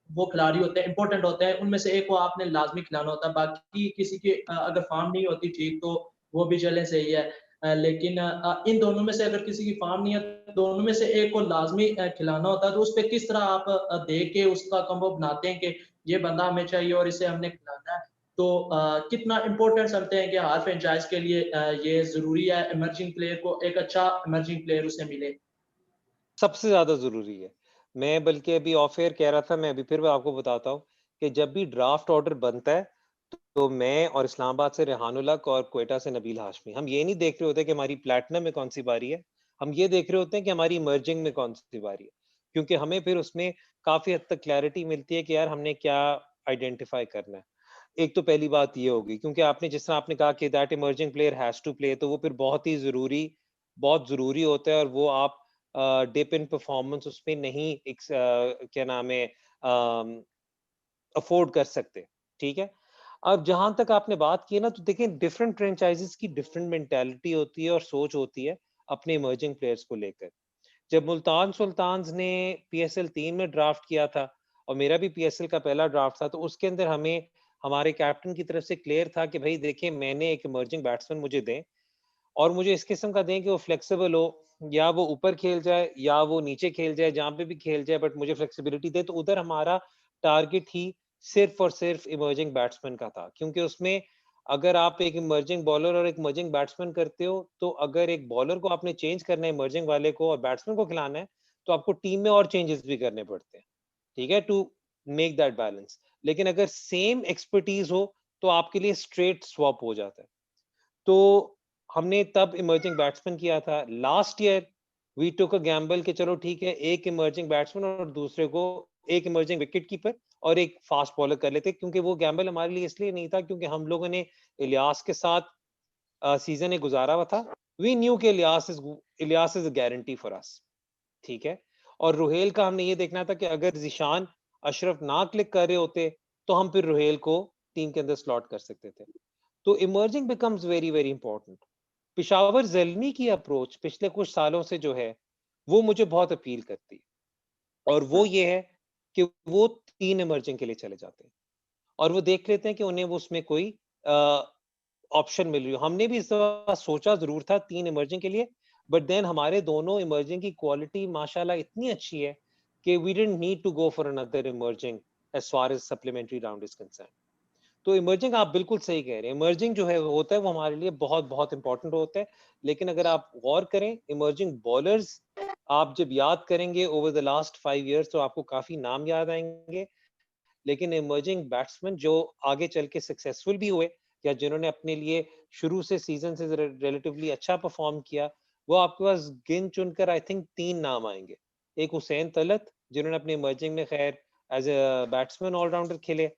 वो खिलाड़ी होते हैं, इंपॉर्टेंट होते हैं, उनमें से एक को आपने लाजमी खिलाना होता है, बाकी किसी की अगर फॉर्म नहीं होती ठीक तो वो भी चले सही है। लेकिन इन दोनों में से अगर किसी की फॉर्म नहीं है, दोनों में से एक को लाजमी खिलाना होता है, तो उस पर किस तरह आप देख के उसका कॉम्बो बनाते हैं कि ये बंदा हमें चाहिए और इसे हमने खिलाना है। तो कितना इम्पोर्टेंट समझते हैं कि हर फ्रेंचाइज के लिए ये जरूरी है इमर्जिंग प्लेयर को एक अच्छा इमर्जिंग प्लेयर उसे मिले? सबसे ज्यादा जरूरी है। मैं बल्कि अभी ऑफ एयर कह रहा था, मैं अभी फिर भी आपको बताता हूँ कि जब भी ड्राफ्ट ऑर्डर बनता है, तो मैं और इस्लामाबाद से रेहान उल हक और क्वेटा से नबील हाशमी, हम ये नहीं देख रहे होते कि हमारी प्लेटिनम में कौन सी बारी है, हम ये देख रहे होते हैं कि हमारी इमर्जिंग में कौन सी बारी है, क्योंकि हमें फिर उसमें काफी हद तक क्लैरिटी मिलती है कि यार हमने क्या आइडेंटिफाई करना है। एक तो पहली बात ये होगी, क्योंकि आपने जिस तरह आपने कहा कि that emerging player has to play, तो वो फिर बहुत जरूरी होता है, और वो आप डिप इन परफॉर्मेंस उसमें नहीं क्या नाम है अफोर्ड कर सकते। ठीक है। अब जहां तक आपने बात की है ना, तो देखें डिफरेंट फ्रेंचाइजेस की डिफरेंट मेंटालिटी होती है और सोच होती है अपने इमर्जिंग प्लेयर्स को लेकर। जब मुल्तान सुल्तान्स ने पीएसएल 3 में ड्राफ्ट किया था, और मेरा भी पीएसएल का पहला ड्राफ्ट था, तो उसके अंदर हमें हमारे कैप्टन की तरफ से क्लियर था कि भाई देखिए, मैंने एक इमर्जिंग बैट्समैन मुझे दें, और मुझे इस किस्म का दें कि वो फ्लेक्सिबल हो, या वो ऊपर खेल जाए या वो नीचे खेल जाए, जहां पे भी खेल जाए, बट मुझे फ्लेक्सिबिलिटी दे। तो उधर हमारा टारगेट ही सिर्फ और सिर्फ इमर्जिंग बैट्समैन का था, क्योंकि उसमें अगर आप एक इमर्जिंग बॉलर और एक इमर्जिंग बैट्समैन करते हो, तो अगर एक बॉलर को आपने चेंज करना है इमर्जिंग वाले को, और बैट्समैन को खिलाना है, तो आपको टीम में और चेंजेस भी करने पड़ते हैं। ठीक है, टू मेक दैट बैलेंस। लेकिन अगर सेम एक्सपर्टीज हो, तो आपके लिए स्ट्रेट स्वॉप हो जाता है। तो हमने तब इमर्जिंग बैट्समैन किया था। Last year we took a gamble कि चलो ठीक है, एक इमर्जिंग बैट्समैन और दूसरे को एक इमर्जिंग विकेट कीपर और एक फास्ट बॉलर कर लेते, क्योंकि वो गैम्बल हमारे लिए इसलिए नहीं था क्योंकि हम लोगों ने इलियास के साथ सीजन एक गुजारा हुआ था। वी न्यू के Ilyas is a guarantee for us. ठीक है। और रुहेल का हमने ये देखना था कि अगर जिशान अशरफ ना क्लिक कर रहे होते, तो हम फिर रुहेल को टीम के अंदर स्लॉट कर सकते थे। तो emerging becomes very very important. Peshawar Zalmi की अप्रोच पिछले कुछ सालों से जो है, वो मुझे बहुत अपील करती है, और वो ये है कि वो 3 इमर्जिंग के लिए चले जाते हैं, और वो देख लेते हैं कि उन्हें वो उसमें कोई ऑप्शन मिल रही हो। हमने भी इस दफा सोचा जरूर था 3 इमर्जिंग के लिए, बट देन हमारे दोनों इमर्जिंग की क्वालिटी माशाल्लाह इतनी अच्छी है कि we didn't need to go for another emerging as far as supplementary round is concern. तो इमर्जिंग आप बिल्कुल सही कह रहे हैं, इमर्जिंग जो है होता है वो हमारे लिए बहुत बहुत इंपॉर्टेंट होता है। लेकिन अगर आप गौर करें इमर्जिंग बॉलर्स, आप जब याद करेंगे ओवर द लास्ट 5 इयर्स, तो आपको काफी नाम याद आएंगे। लेकिन इमर्जिंग बैट्समैन जो आगे चल के सक्सेसफुल भी हुए, या जिन्होंने अपने लिए शुरू से सीजन से रिलेटिवली अच्छा परफॉर्म किया, वो आपके पास गिन चुनकर आई थिंक 3 नाम आएंगे। एक हुसैन तलत, जिन्होंने अपने इमर्जिंग में खैर एज अ बैट्समैन ऑलराउंडर खेले,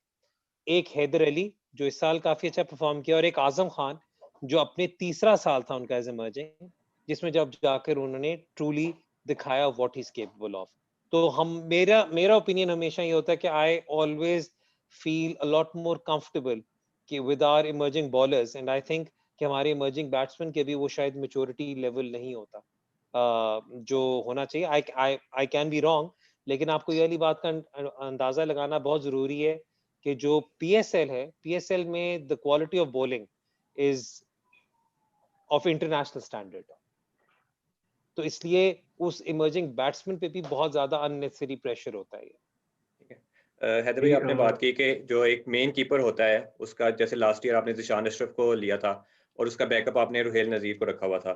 एक हैदर अली जो इस साल काफी अच्छा परफॉर्म किया, और एक आजम खान जो अपने तीसरा साल था उनका एज इमर्जिंग, जिसमें जब जाकर उन्होंने ट्रूली दिखाया what he is capable of. तो हम मेरा मेरा ओपिनियन हमेशा ये होता है कि I always feel a lot more comfortable कि with our emerging bowlers, and I think कि हमारे इमर्जिंग बैट्समैन के भी वो शायद मेच्योरिटी लेवल नहीं होता जो होना चाहिए। आई कैन बी रॉन्ग, लेकिन आपको ये वाली बात का अंदाजा लगाना बहुत जरूरी है कि जो पीएसएल है, पीएसएल में the quality of bowling is of international standard. तो इसलिए उस इमर्जिंग बैट्समैन पे भी बहुत ज्यादा अननेसेसरी प्रेशर होता है। हैदर भाई, आपने बात की कि जो एक मेन कीपर होता है उसका, जैसे लास्ट ईयर आपने ज़िशान अशरफ को लिया था और उसका बैकअप आपने रुहेल नज़ीर को रखा हुआ था,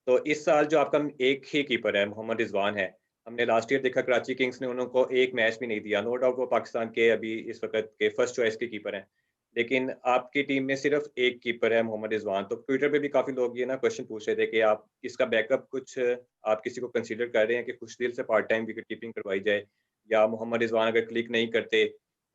तो इस साल जो आपका एक ही कीपर है मोहम्मद रिजवान है। हमने लास्ट ईयर देखा कराची किंग्स ने उनको एक मैच भी नहीं दिया। नो डाउट वो पाकिस्तान के अभी इस वक्त के फर्स्ट चॉइस के कीपर हैं, लेकिन आपकी टीम में सिर्फ एक कीपर है मोहम्मद रिजवान। तो ट्विटर पे भी काफी लोग ये ना क्वेश्चन पूछ रहे थे कि आप इसका बैकअप कुछ आप किसी को कंसीडर कर रहे हैं कि खुशदिल से पार्ट टाइम विकेट कीपिंग करवाई जाए, या मोहम्मद रिजवान अगर क्लिक नहीं करते,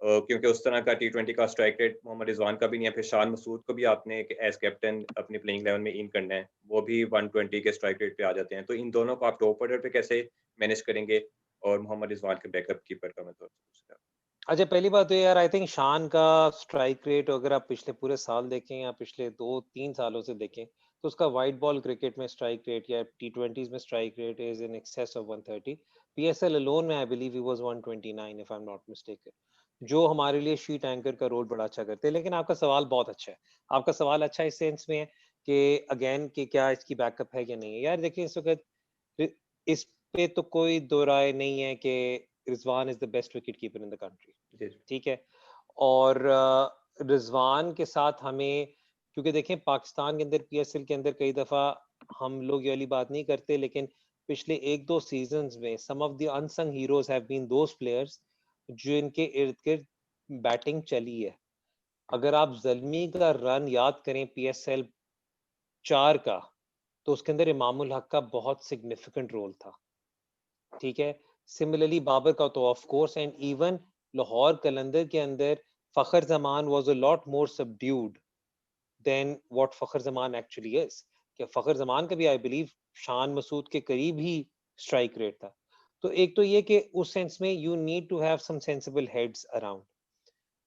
क्योंकि उस तरह का T20 का स्ट्राइक रेट मोहम्मद रिजवान का भी नहीं है। फिर शान मसूद को भी आपने एज कैप्टन अपनी प्लेइंग 11 में इन करना है, वो भी 120 के स्ट्राइक रेट पे आ जाते हैं। तो इन दोनों को आप टॉप ऑर्डर पे कैसे मैनेज करेंगे, और मोहम्मद रिजवान के बैकअप कीपर का मैं तो अच्छा, पहली बात तो यार, आई थिंक शान का स्ट्राइक रेट अगर आप पिछले पूरे साल देखें या पिछले 2-3 सालों से देखें, तो उसका वाइट बॉल क्रिकेट में स्ट्राइक रेट या T20s में strike rate is in excess of 130। PSL alone में I believe he was 129 if I am not mistaken, जो हमारे लिए शीट एंकर का रोल बड़ा अच्छा करते हैं। लेकिन आपका सवाल बहुत अच्छा है। आपका सवाल अच्छा इस सेंस में है कि अगेन कि क्या इसकी बैकअप है या नहीं है। यार देखिए, इस वक्त इस पे तो कोई दो राय नहीं है कि Rizwan is the best wicket keeper in the country, ठीक है। और रिजवान के साथ हमें, क्योंकि देखें पाकिस्तान के अंदर PSL के अंदर कई दफा हम लोग ये वाली बात नहीं करते, लेकिन पिछले 1-2 सीजन्स में some of the unsung heroes have been those players जिनके इर्द गिर्द बैटिंग चली है। अगर आप ज़ल्मी का रन याद करें PSL 4 का, तो उसके अंदर इमामुल हक का बहुत सिग्निफिकेंट रोल था, ठीक है। सिमिलरली बाबर का तो of course, and even Lahore Qalandar के अंदर Fakhar Zaman was a lot more subdued than what Fakhar Zaman actually is. कि फखर जमान का भी आई बिलीव शान मसूद के करीब ही स्ट्राइक रेट था। तो एक तो ये कि उस सेंस में you need to have some sensible heads around.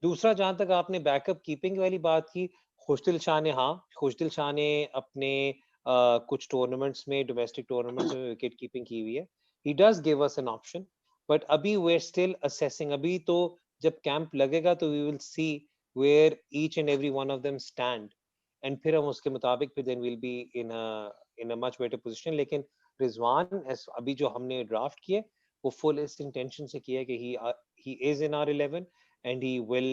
दूसरा, जहां तक आपने बैकअप कीपिंग वाली बात की, खुशदिल शाह ने, हाँ, खुशदिल शाह ने अपने कुछ टूर्नामेंट्स में, डोमेस्टिक टूर्नामेंट्स में विकेट कीपिंग की हुई है। He does give us an option, but अभी वी आर स्टिल असेसिंग। अभी तो जब कैंप लगेगा तो we will see where each and every one of them stand, and फिर हम उसके मुताबिक फिर then will be in a much better position. लेकिन रिजवान अभी जो हमने ड्राफ्ट किए, वो फुल इस इंटेंशन से किया कि he is in our 11 and he will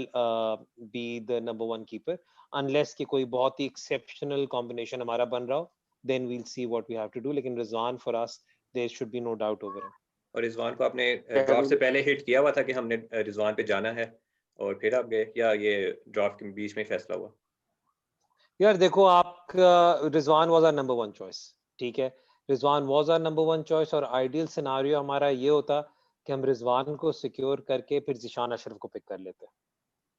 be the number 1 keeper, unless कि कोई बहुत ही exceptional combination हमारा बन रहा हो, then we'll see what we have to do. लेकिन Rizwan for us, there should be no doubt over him. और रिजवान को आपने ड्राफ्ट से पहले हिट किया हुआ था कि हमने रिजवान पे जाना है, और फिर आप गए, या ये ड्राफ्ट के बीच में फैसला हुआ? यार देखो, आपका Rizwan was our number 1 choice, ठीक है। Rizwan was our number 1 choice, और आइडियल सिनेरियो हमारा ये होता कि हम रिजवान को सिक्योर करके फिर ज़िशान अशरफ को पिक कर लेते,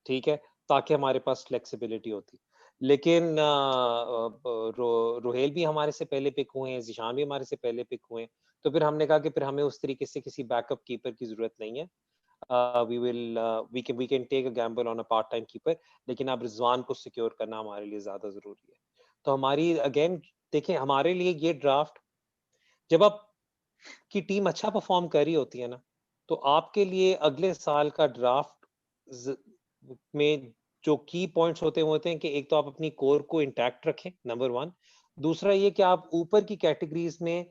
ठीक है, ताकि हमारे पास फ्लेक्सिबिलिटी होती। लेकिन रुहेल भी हमारे से पहले पिक हुए हैं, ज़िशान भी हमारे से पहले पिक हुए हैं, तो फिर हमने कहा कि फिर हमें उस तरीके से किसी बैकअप कीपर की जरूरत नहीं है। we can take a gamble on a part time keeper, लेकिन अब रिजवान को सिक्योर करना हमारे लिए ज्यादा जरूरी है। तो हमारी अगेन देखें, हमारे लिए ये ड्राफ्ट, जब आप की टीम अच्छा परफॉर्म कर रही होती है ना, तो आपके लिए अगले साल का ड्राफ्ट में जो की पॉइंट्स होते हैं कि एक तो आप अपनी कोर को इंटैक्ट रखें, नंबर 1। दूसरा ये कि आप ऊपर की कैटेगरीज में,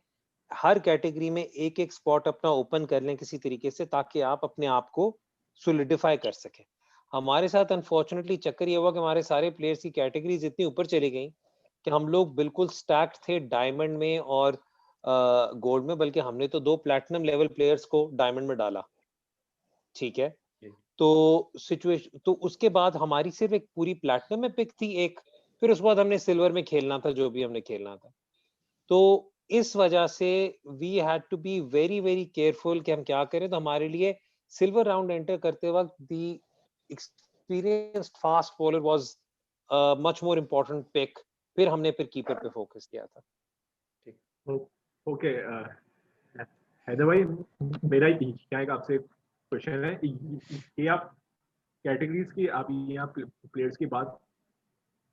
हर कैटेगरी में एक एक स्पॉट अपना ओपन कर लें किसी तरीके से, ताकि आप अपने आप को सोलिडिफाई कर सकें। हमारे साथ अनफॉर्चुनेटली चक्कर ये हुआ कि हमारे सारे प्लेयर्स की कैटेगरीज इतनी ऊपर चली गई कि हम लोग बिल्कुल स्टैक्ड थे डायमंड में और गोल्ड में, बल्कि हमने तो 2 प्लैटिनम लेवल प्लेयर्स को डायमंड में डाला, ठीक है। तो सिचुएशन, तो उसके बाद हमारी सिर्फ एक पूरी प्लैटिनम में पिक थी एक, फिर उसके बाद हमने सिल्वर में खेलना था, जो भी हमने खेलना था। तो इस वजह से we had to be very very careful कि हम क्या करें। तो हमारे लिए सिल्वर राउंड एंटर करते वक्त the experienced fast bowler was much more important pick. फिर हमने फिर कीपर पे फोकस किया था। ओके हैदर भाई, मेरा क्या एक आपसे क्वेश्चन है, ये आप कैटेगरीज की, आप यहाँ प्लेयर्स की बात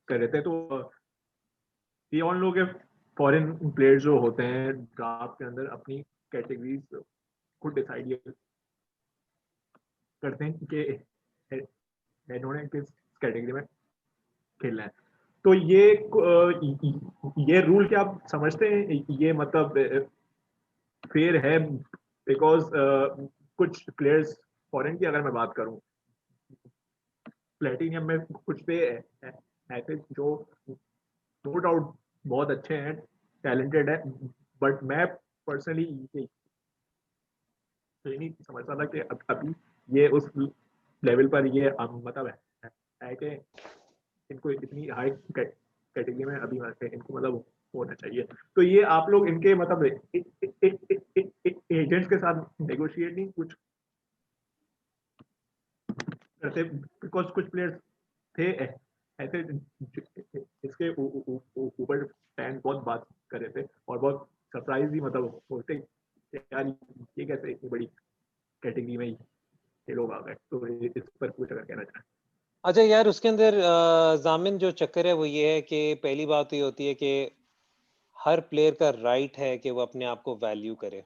कर रहे थे, तो ये ऑन लोग फॉरेन प्लेयर्स जो होते हैं ड्राफ्ट के अंदर अपनी कैटेगरीज खुद डिसाइड करते हैं कि इन्होंने किस कैटेगरी में खेलना है। तो ये रूल क्या आप समझते हैं ये मतलब फेयर है? बिकॉज कुछ प्लेयर्स फॉरेन की अगर मैं बात करूं, प्लेटिनियम में कुछ पे ऐसे जो नो डाउट बहुत अच्छे हैं, टैलेंटेड है, बट मैं पर्सनली ये नहीं समझता था कि अभी ये उस लेवल पर ये मतलब है कि इनको इतनी हाई कैटेगरी में अभी इनको मतलब होना चाहिए। तो ये आप लोग इनके मतलब एजेंट्स के साथ नेगोशिएट नहीं कुछ करते? बिकॉज कुछ प्लेयर्स थे ऐसे इसके ऊपर फैन बहुत बात कर रहे थे और बहुत सरप्राइज भी मतलब होते यार ये कैसे इतनी बड़ी कैटेगरी में ये लोग आ गए। तो इस पर कुछ अगर कहना चाहें। अच्छा यार, उसके अंदर जामिन जो चक्कर है वो ये है कि पहली बात तो ये होती है कि हर प्लेयर का राइट है कि वो अपने आप को वैल्यू करे,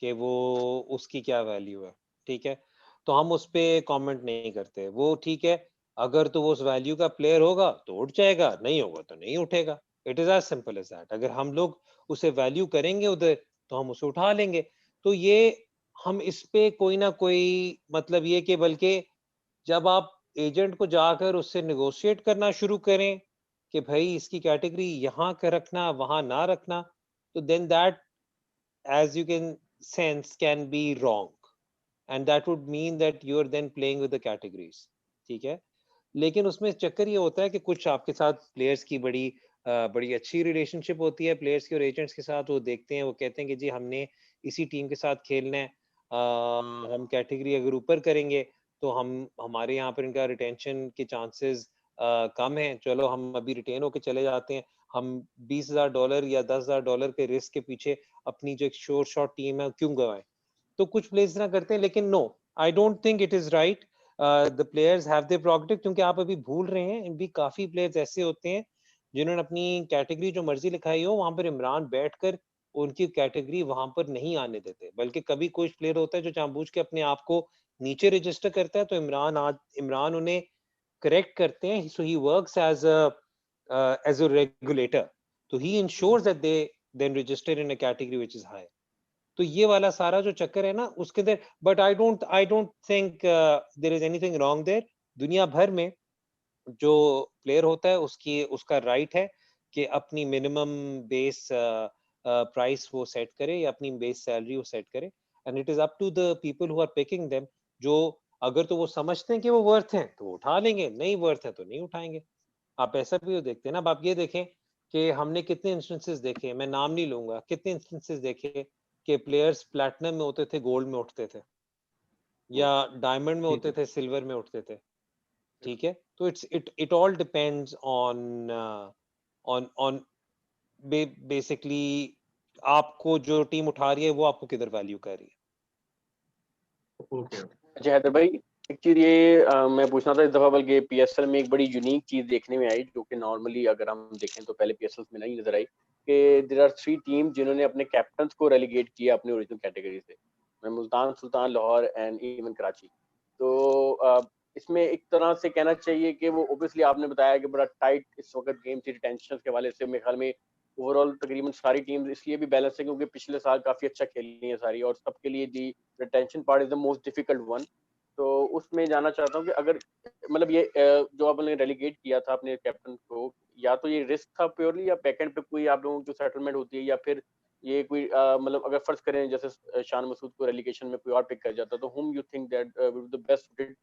कि वो उसकी क्या वैल्यू है, ठीक है। तो हम उस पे कमेंट नहीं करते, वो ठीक है। अगर तो वो उस वैल्यू का प्लेयर होगा तो उठ जाएगा, नहीं होगा तो नहीं उठेगा। It is as simple as that. अगर हम लोग उसे वैल्यू करेंगे उधर तो हम उसे उठा लेंगे। तो ये हम इस पे कोई ना कोई मतलब ये कि बल्कि जब आप एजेंट को जाकर उससे नेगोशिएट करना शुरू करें कि भाई इसकी कैटेगरी यहाँ का रखना वहां ना रखना, तो then that as you can sense can be wrong, and that would mean that you are then playing with the categories, ठीक है। लेकिन उसमें चक्कर ये होता है कि कुछ आपके साथ प्लेयर्स की बड़ी अच्छी रिलेशनशिप होती है प्लेयर्स की और एजेंट्स के साथ। वो देखते हैं, वो कहते हैं कि जी हमने इसी टीम के साथ खेलना है, हम कैटेगरी अगर ऊपर करेंगे तो हम हमारे यहाँ पर इनका रिटेंशन के चांसेस कम है, चलो हम अभी रिटेन होके चले जाते हैं। हम $20,000 या $10,000 के रिस्क के पीछे अपनी जो एक श्योर शॉट टीम है क्यों गवाएं। तो कुछ प्लेयर्स ना करते हैं, लेकिन no, I don't think it is right. The players have their prerogative, क्योंकि आप अभी भूल रहे हैं भी काफी प्लेयर्स ऐसे होते हैं जिन्होंने अपनी कैटेगरी जो मर्जी लिखाई हो वहां पर इमरान बैठकर उनकी कैटेगरी वहां पर नहीं आने देते, बल्कि कभी कोई प्लेयर होता है जो जानबूझ के अपने आप को नीचे रजिस्टर करता है, तो इमरान उन्हें करेक्ट करते हैं। So he works as a regulator, so he ensures that they then register in a category which is high। तो ये वाला सारा जो चक्कर है ना उसके अंदर, but I don't think there is anything wrong there. दुनिया भर में जो प्लेयर होता है उसका राइट है कि अपनी मिनिमम बेस प्राइस वो सेट करे या अपनी बेस सैलरी वो सेट करे, and it is up to the people who are picking them. जो अगर तो वो समझते हैं कि वो वर्थ हैं तो वो उठा लेंगे, नहीं वर्थ है तो नहीं उठाएंगे। आप ऐसा भी देखते हैं ना, अब आप ये देखें कि हमने कितने इंस्टेंसेस देखे, मैं नाम नहीं लूंगा, कितने इंस्टेंसेस देखे कि प्लेयर्स प्लैटिनम में होते थे गोल्ड में उठते थे, या डायमंड में होते थे सिल्वर में उठते थे, ठीक है। तो it all depends on basically आपको जो टीम उठा रही है वो आपको किधर वैल्यू कर रही है। ओके अच्छा हैदर भाई, एक चीज ये मैं पूछना था इस दफा, बल्कि पीएसएल में एक बड़ी यूनिक चीज देखने में आई, जो कि नॉर्मली अगर हम देखें तो पहले पीएसएल में नहीं नजर आई, कि देयर आर 3 टीम जिन्होंने अपने कैप्टन्स को रेलीगेट किया अपनी ओरिजिनल कैटेगरी से। मैं मुल्तान सुल्तान, लाहौर एंड इवन कराची। तो इसमें एक तरह से कहना चाहिए कि वो ऑब्वियसली आपने बताया कि बड़ा टाइट इस वक्त गेम थी रिटेंशन के हवाले से। मेरे ख्याल में ओवरऑल तकरीबन सारी टीम्स इसलिए भी बैलेंस है क्योंकि पिछले साल काफी अच्छा खेली है सारी, और सबके लिए the retention part is the most difficult one. तो उसमें जानना चाहता हूँ कि अगर मतलब ये जो आपने रेलीगेट किया था अपने कैप्टन को, या तो ये रिस्क था प्योरली, या बैकएंड पे कोई आप लोगों की सेटलमेंट होती है, या फिर ये कोई मतलब अगर फर्ज करें जैसे शान मसूद को रेलीगेशन में कोई और पिक कर जाता, तो whom you think that the best suited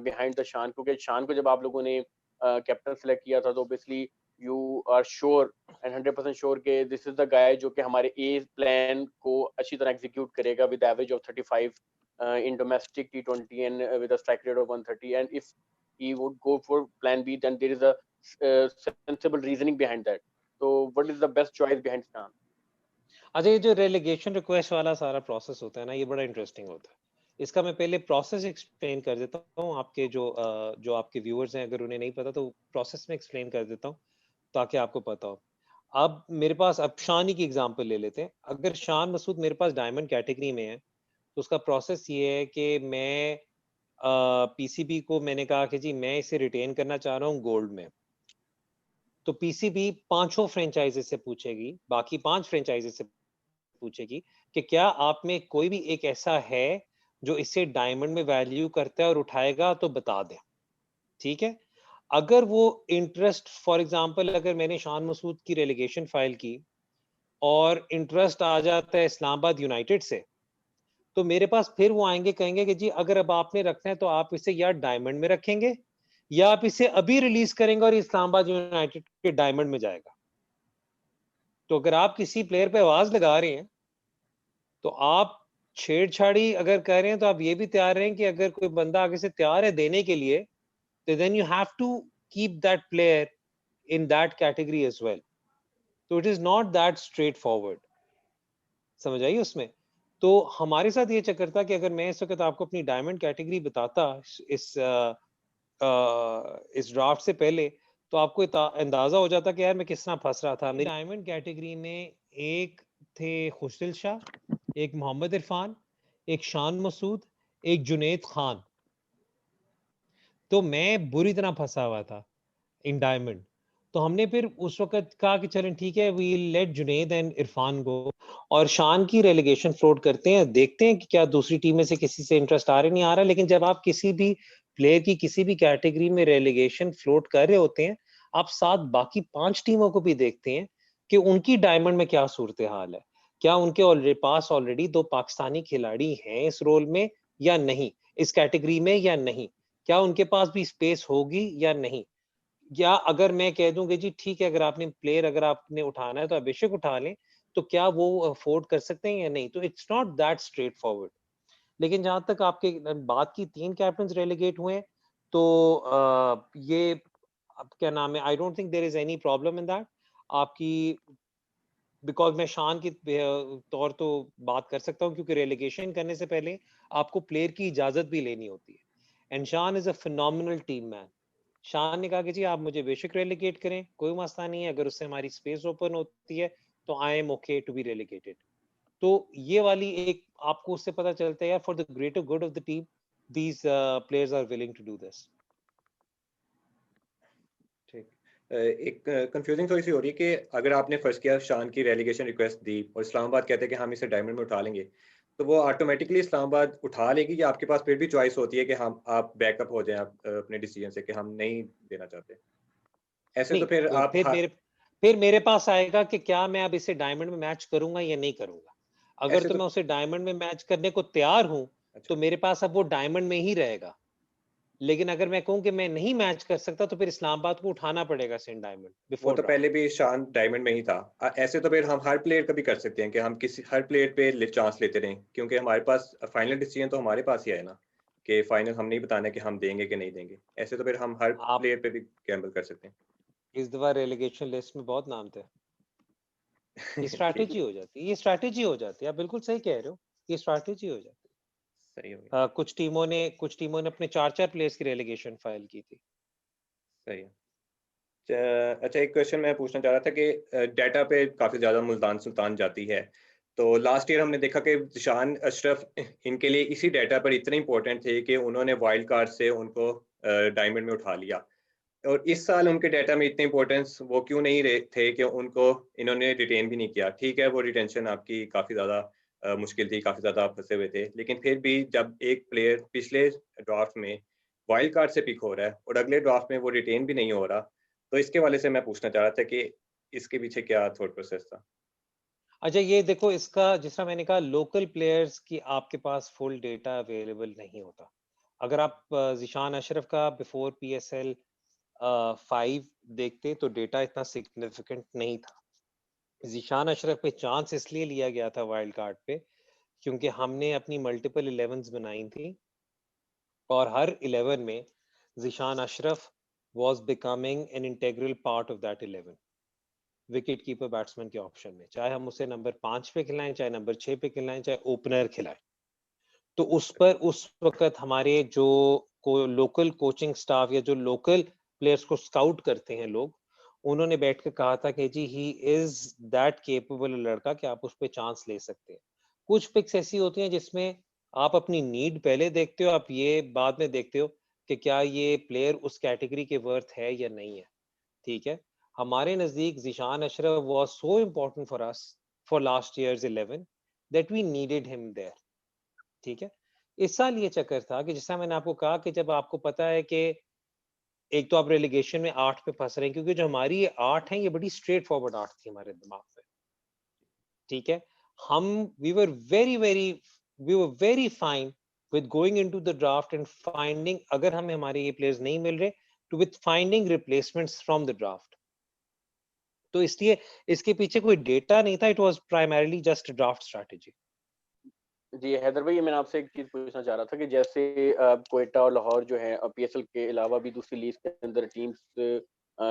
behind the शान? क्योंकि शान को जब आप लोगों ने कैप्टन सेलेक्ट किया था तो obviously you are sure and 100% sure के दिस इज द गाय जो कि हमारे ए प्लान को अच्छी तरह एग्जीक्यूट करेगा with average of 35 in domestic T20 and with a strike rate of 130, and if he would go for plan B, then there is a sensible reasoning behind that. So what is the best choice behind Stan? अच्छा, ये जो रेलीगेशन रिक्वेस्ट वाला सारा प्रोसेस होता है ना, ये बड़ा इंटरेस्टिंग होता है। इसका मैं पहले प्रोसेस एक्सप्लेन कर देता हूँ आपके जो आपके व्यूअर्स हैं, अगर उन्हें नहीं पता तो प्रोसेस में एक्सप्लेन कर देता हूँ ताकि आपको पता हो। अब मेरे पास, अब शान की एग्जांपल ले लेते हैं। अगर शान मसूद मेरे पास डायमंड कैटेगरी में है तो उसका प्रोसेस ये है कि मैं पीसीबी को मैंने कहा कि जी मैं इसे रिटेन करना चाह रहा हूँ गोल्ड में, तो पीसीबी पांचों फ्रेंचाइजी से पूछेगी, बाकी 5 फ्रेंचाइजी से पूछेगी कि क्या आप में कोई भी एक ऐसा है जो इसे डायमंड में वैल्यू करता है और उठाएगा, तो बता दें। ठीक है, अगर वो इंटरेस्ट, फॉर एग्जांपल अगर मैंने शान मसूद की रेलीगेशन फाइल की और इंटरेस्ट आ जाता है इस्लामाबाद यूनाइटेड से, तो मेरे पास फिर वो आएंगे, कहेंगे कि जी अगर अब आपने रखना है तो आप इसे या डायमंड में रखेंगे या आप इसे अभी रिलीज करेंगे और इस्लामाबाद यूनाइटेड के डायमंड में जाएगा। तो अगर आप किसी प्लेयर पे आवाज लगा रहे हैं तो आप छेड़छाड़ी अगर कर रहे हैं तो आप ये भी तैयार रहें कि अगर कोई बंदा आगे से तैयार है देने के लिए, तो then you have to keep that player in that category as well. तो it is not that straightforward, समझ आई उसमें। तो हमारे साथ ये चक्कर था कि अगर मैं इस वक्त आपको अपनी डायमंड कैटेगरी बताता इस ड्राफ्ट से पहले, तो आपको अंदाजा हो जाता कि यार मैं किस तरह फंस रहा था। मेरी डायमंड कैटेगरी में एक थे खुशदिल शाह, एक मोहम्मद इरफान, एक शान मसूद, एक जुनैद खान। तो मैं बुरी तरह फंसा हुआ था इन डायमंड। तो हमने फिर उस वक्त कहा कि चलें ठीक है, we let Junaid and Irfan go और शान की रेलीगेशन फ्लोट करते हैं, देखते हैं कि क्या दूसरी टीम में से किसी से इंटरेस्ट आ रहा नहीं आ रहा। लेकिन जब आप किसी भी प्लेयर की किसी भी कैटेगरी में रेलीगेशन फ्लोट कर रहे होते हैं, आप साथ बाकी 5 टीमों को भी देखते हैं कि उनकी डायमंड में क्या सूरत हाल है, क्या उनके पास ऑलरेडी 2 पाकिस्तानी खिलाड़ी हैं इस रोल में या नहीं, इस कैटेगरी में या नहीं, क्या उनके पास भी स्पेस होगी या नहीं। या अगर मैं कह दूं कि जी ठीक है, अगर आपने प्लेयर अगर आपने उठाना है तो आप बेशक उठा लें, तो क्या वो अफोर्ड कर सकते हैं या नहीं। तो it's not that straight forward. लेकिन जहां तक आपके बात की 3 कैप्टन रेलीगेट हुए, तो ये अब क्या नाम है, I don't think there is any problem in that आपकी, बिकॉज मैं शान की तौर तो बात कर सकता हूँ, क्योंकि रेलीगेशन करने से पहले आपको प्लेयर की इजाजत भी लेनी होती है। एंड शान is a phenomenal team man. शान ने कहा कि जी आप मुझे बेशक रेलीगेट करें, कोई मसला नहीं है, अगर उससे हमारी स्पेस ओपन होती है तो I am okay to be relegated. तो ये वाली एक आपको उससे पता चलता है यार, for the greater good of the team these players are willing to do this. ठीक, एक कंफ्यूजिंग थोड़ी सी हो रही है कि अगर आपने फर्स्ट किया शान की रेलीगेशन रिक्वेस्ट दी और इस्लामाबाद कहते हैं कि हम इसे डायमंड में उठा लेंगे, तो वो ऑटोमेटिकली इस्लामाबाद उठा लेगी या आपके पास फिर भी चॉइस होती है कि हम आप बैकअप हो जाएं अपने डिसीजन से कि हम नहीं देना चाहते? ऐसे तो नहीं, फिर आप फिर मेरे पास आएगा कि क्या मैं अब इसे डायमंड में मैच करूंगा या नहीं करूंगा। अगर ऐसे तो तो मैं उसे डायमंड में मैच करने को तैयार हूं, अच्छा, तो मेरे पास अब वो डायमंड में ही रहेगा। लेकिन अगर मैं कहूं कि मैं नहीं मैच कर सकता, तो फिर इस्लामाबाद को उठाना पड़ेगा सिंध डायमंड वो बिफोर तो ड्राफ्ट। पहले भी शान डायमंड में ही था। ऐसे तो फिर हम हर प्लेयर का भी कर सकते हैं कि हम किसी हर प्लेयर पे चांस लेते रहें, क्योंकि हमारे पास फाइनल डिसीजन तो हमारे पास ही है ना, कि फाइनल हम नहीं बताना कि हम देंगे कि नहीं देंगे। ऐसे तो फिर हम हर आप प्लेयर पे भी गैम्बल कर सकते इस दफा रेलीगेशन लिस्ट में बहुत नाम थे। ये हैं। ठीक, स्ट्रैटेजी हो जाती है, ये स्ट्रैटेजी हो जाती है, आप बिल्कुल सही कह रहे हो, ये स्ट्रैटेजी हो जाती सही हो गया, है। कुछ टीमों ने अपने 4-4 प्लेयर्स की रेलीगेशन फाइल की थी। सही है। अच्छा, एक क्वेश्चन मैं पूछना चाह रहा था कि डाटा पे काफ़ी ज़्यादा मुल्तान सुल्तान जाती है। तो लास्ट ईयर हमने देखा कि ज़िशान अशरफ इनके लिए इसी डाटा पर इतने इंपॉर्टेंट थे कि उन्होंने वाइल्ड कार्ड से उनको डायमंड में उठा लिया। और इस साल उनके डाटा में इतने इंपॉर्टेंस वो क्यों नहीं रहे थे कि उनको इन्होंने रिटेन भी नहीं किया? ठीक है, वो रिटेंशन आपकी काफ़ी ज़्यादा मुश्किल थी, काफ़ी ज़्यादा आप फँसे हुए थे। लेकिन फिर भी जब एक प्लेयर पिछले ड्राफ्ट में वाइल्ड कार्ड से पिक हो रहा है और अगले ड्राफ्ट में वो रिटेन भी नहीं हो रहा, तो इसके वाले से मैं पूछना चाह रहा था कि इसके पीछे क्या थॉट प्रोसेस था? अच्छा, ये देखो, इसका जिस तरह मैंने कहा, लोकल प्लेयर्स की आपके पास फुल डेटा अवेलेबल नहीं होता। अगर आप ज़िशान अशरफ का बिफोर पीएसएल 5 देखते तो डेटा इतना सिग्निफिकेंट नहीं था। ज़िशान अशरफ पे चांस इसलिए लिया गया था वाइल्ड कार्ड पे, क्योंकि हमने अपनी मल्टीपल 11s बनाई थी और हर 11 में Zeeshan Ashraf was becoming an integral part of that 11 wicket keeper batsman के ऑप्शन में, चाहे हम उसे नंबर 5 पे खिलाएं, चाहे नंबर 6 पे खिलाएं, चाहे ओपनर खिलाएं। तो उस पर उस वक्त हमारे जो लोकल कोचिंग स्टाफ या जो लोकल प्लेयर्स को स्काउट करते हैं लोग, उन्होंने बैठ के कहा था कि जी ही इज दैट केपेबल लड़का कि आप उस पर चांस ले सकते हैं। कुछ पिक्स ऐसी होती हैं जिसमें आप अपनी नीड पहले देखते हो, आप ये बाद में देखते हो कि क्या ये प्लेयर उस कैटेगरी के वर्थ है या नहीं है। ठीक है, हमारे नजदीक Zeeshan Ashraf was so important for us for last years 11 that we needed him there. ठीक है, इस साल ये चक्कर था कि जैसा मैंने आपको कहा कि जब आपको पता है कि एक तो आप रेलिगेशन में 8 पे फंस रहे हैं, क्योंकि जो हमारी ये 8 है ये बड़ी स्ट्रेट फॉरवर्ड 8 थी हमारे दिमाग में। ठीक है, हम we were very fine with going into the draft and finding, अगर हमें हमारे ये प्लेयर्स नहीं मिल रहे, to with finding replacements from the draft. तो इसलिए इसके पीछे कोई डेटा नहीं था, it was primarily just draft strategy. जी हैदर भाई, मैंने आपसे एक चीज पूछना चाह रहा था कि जैसे क्वेटा और लाहौर जो है पीएसएल के अलावा भी दूसरी लीग के अंदर टीम्स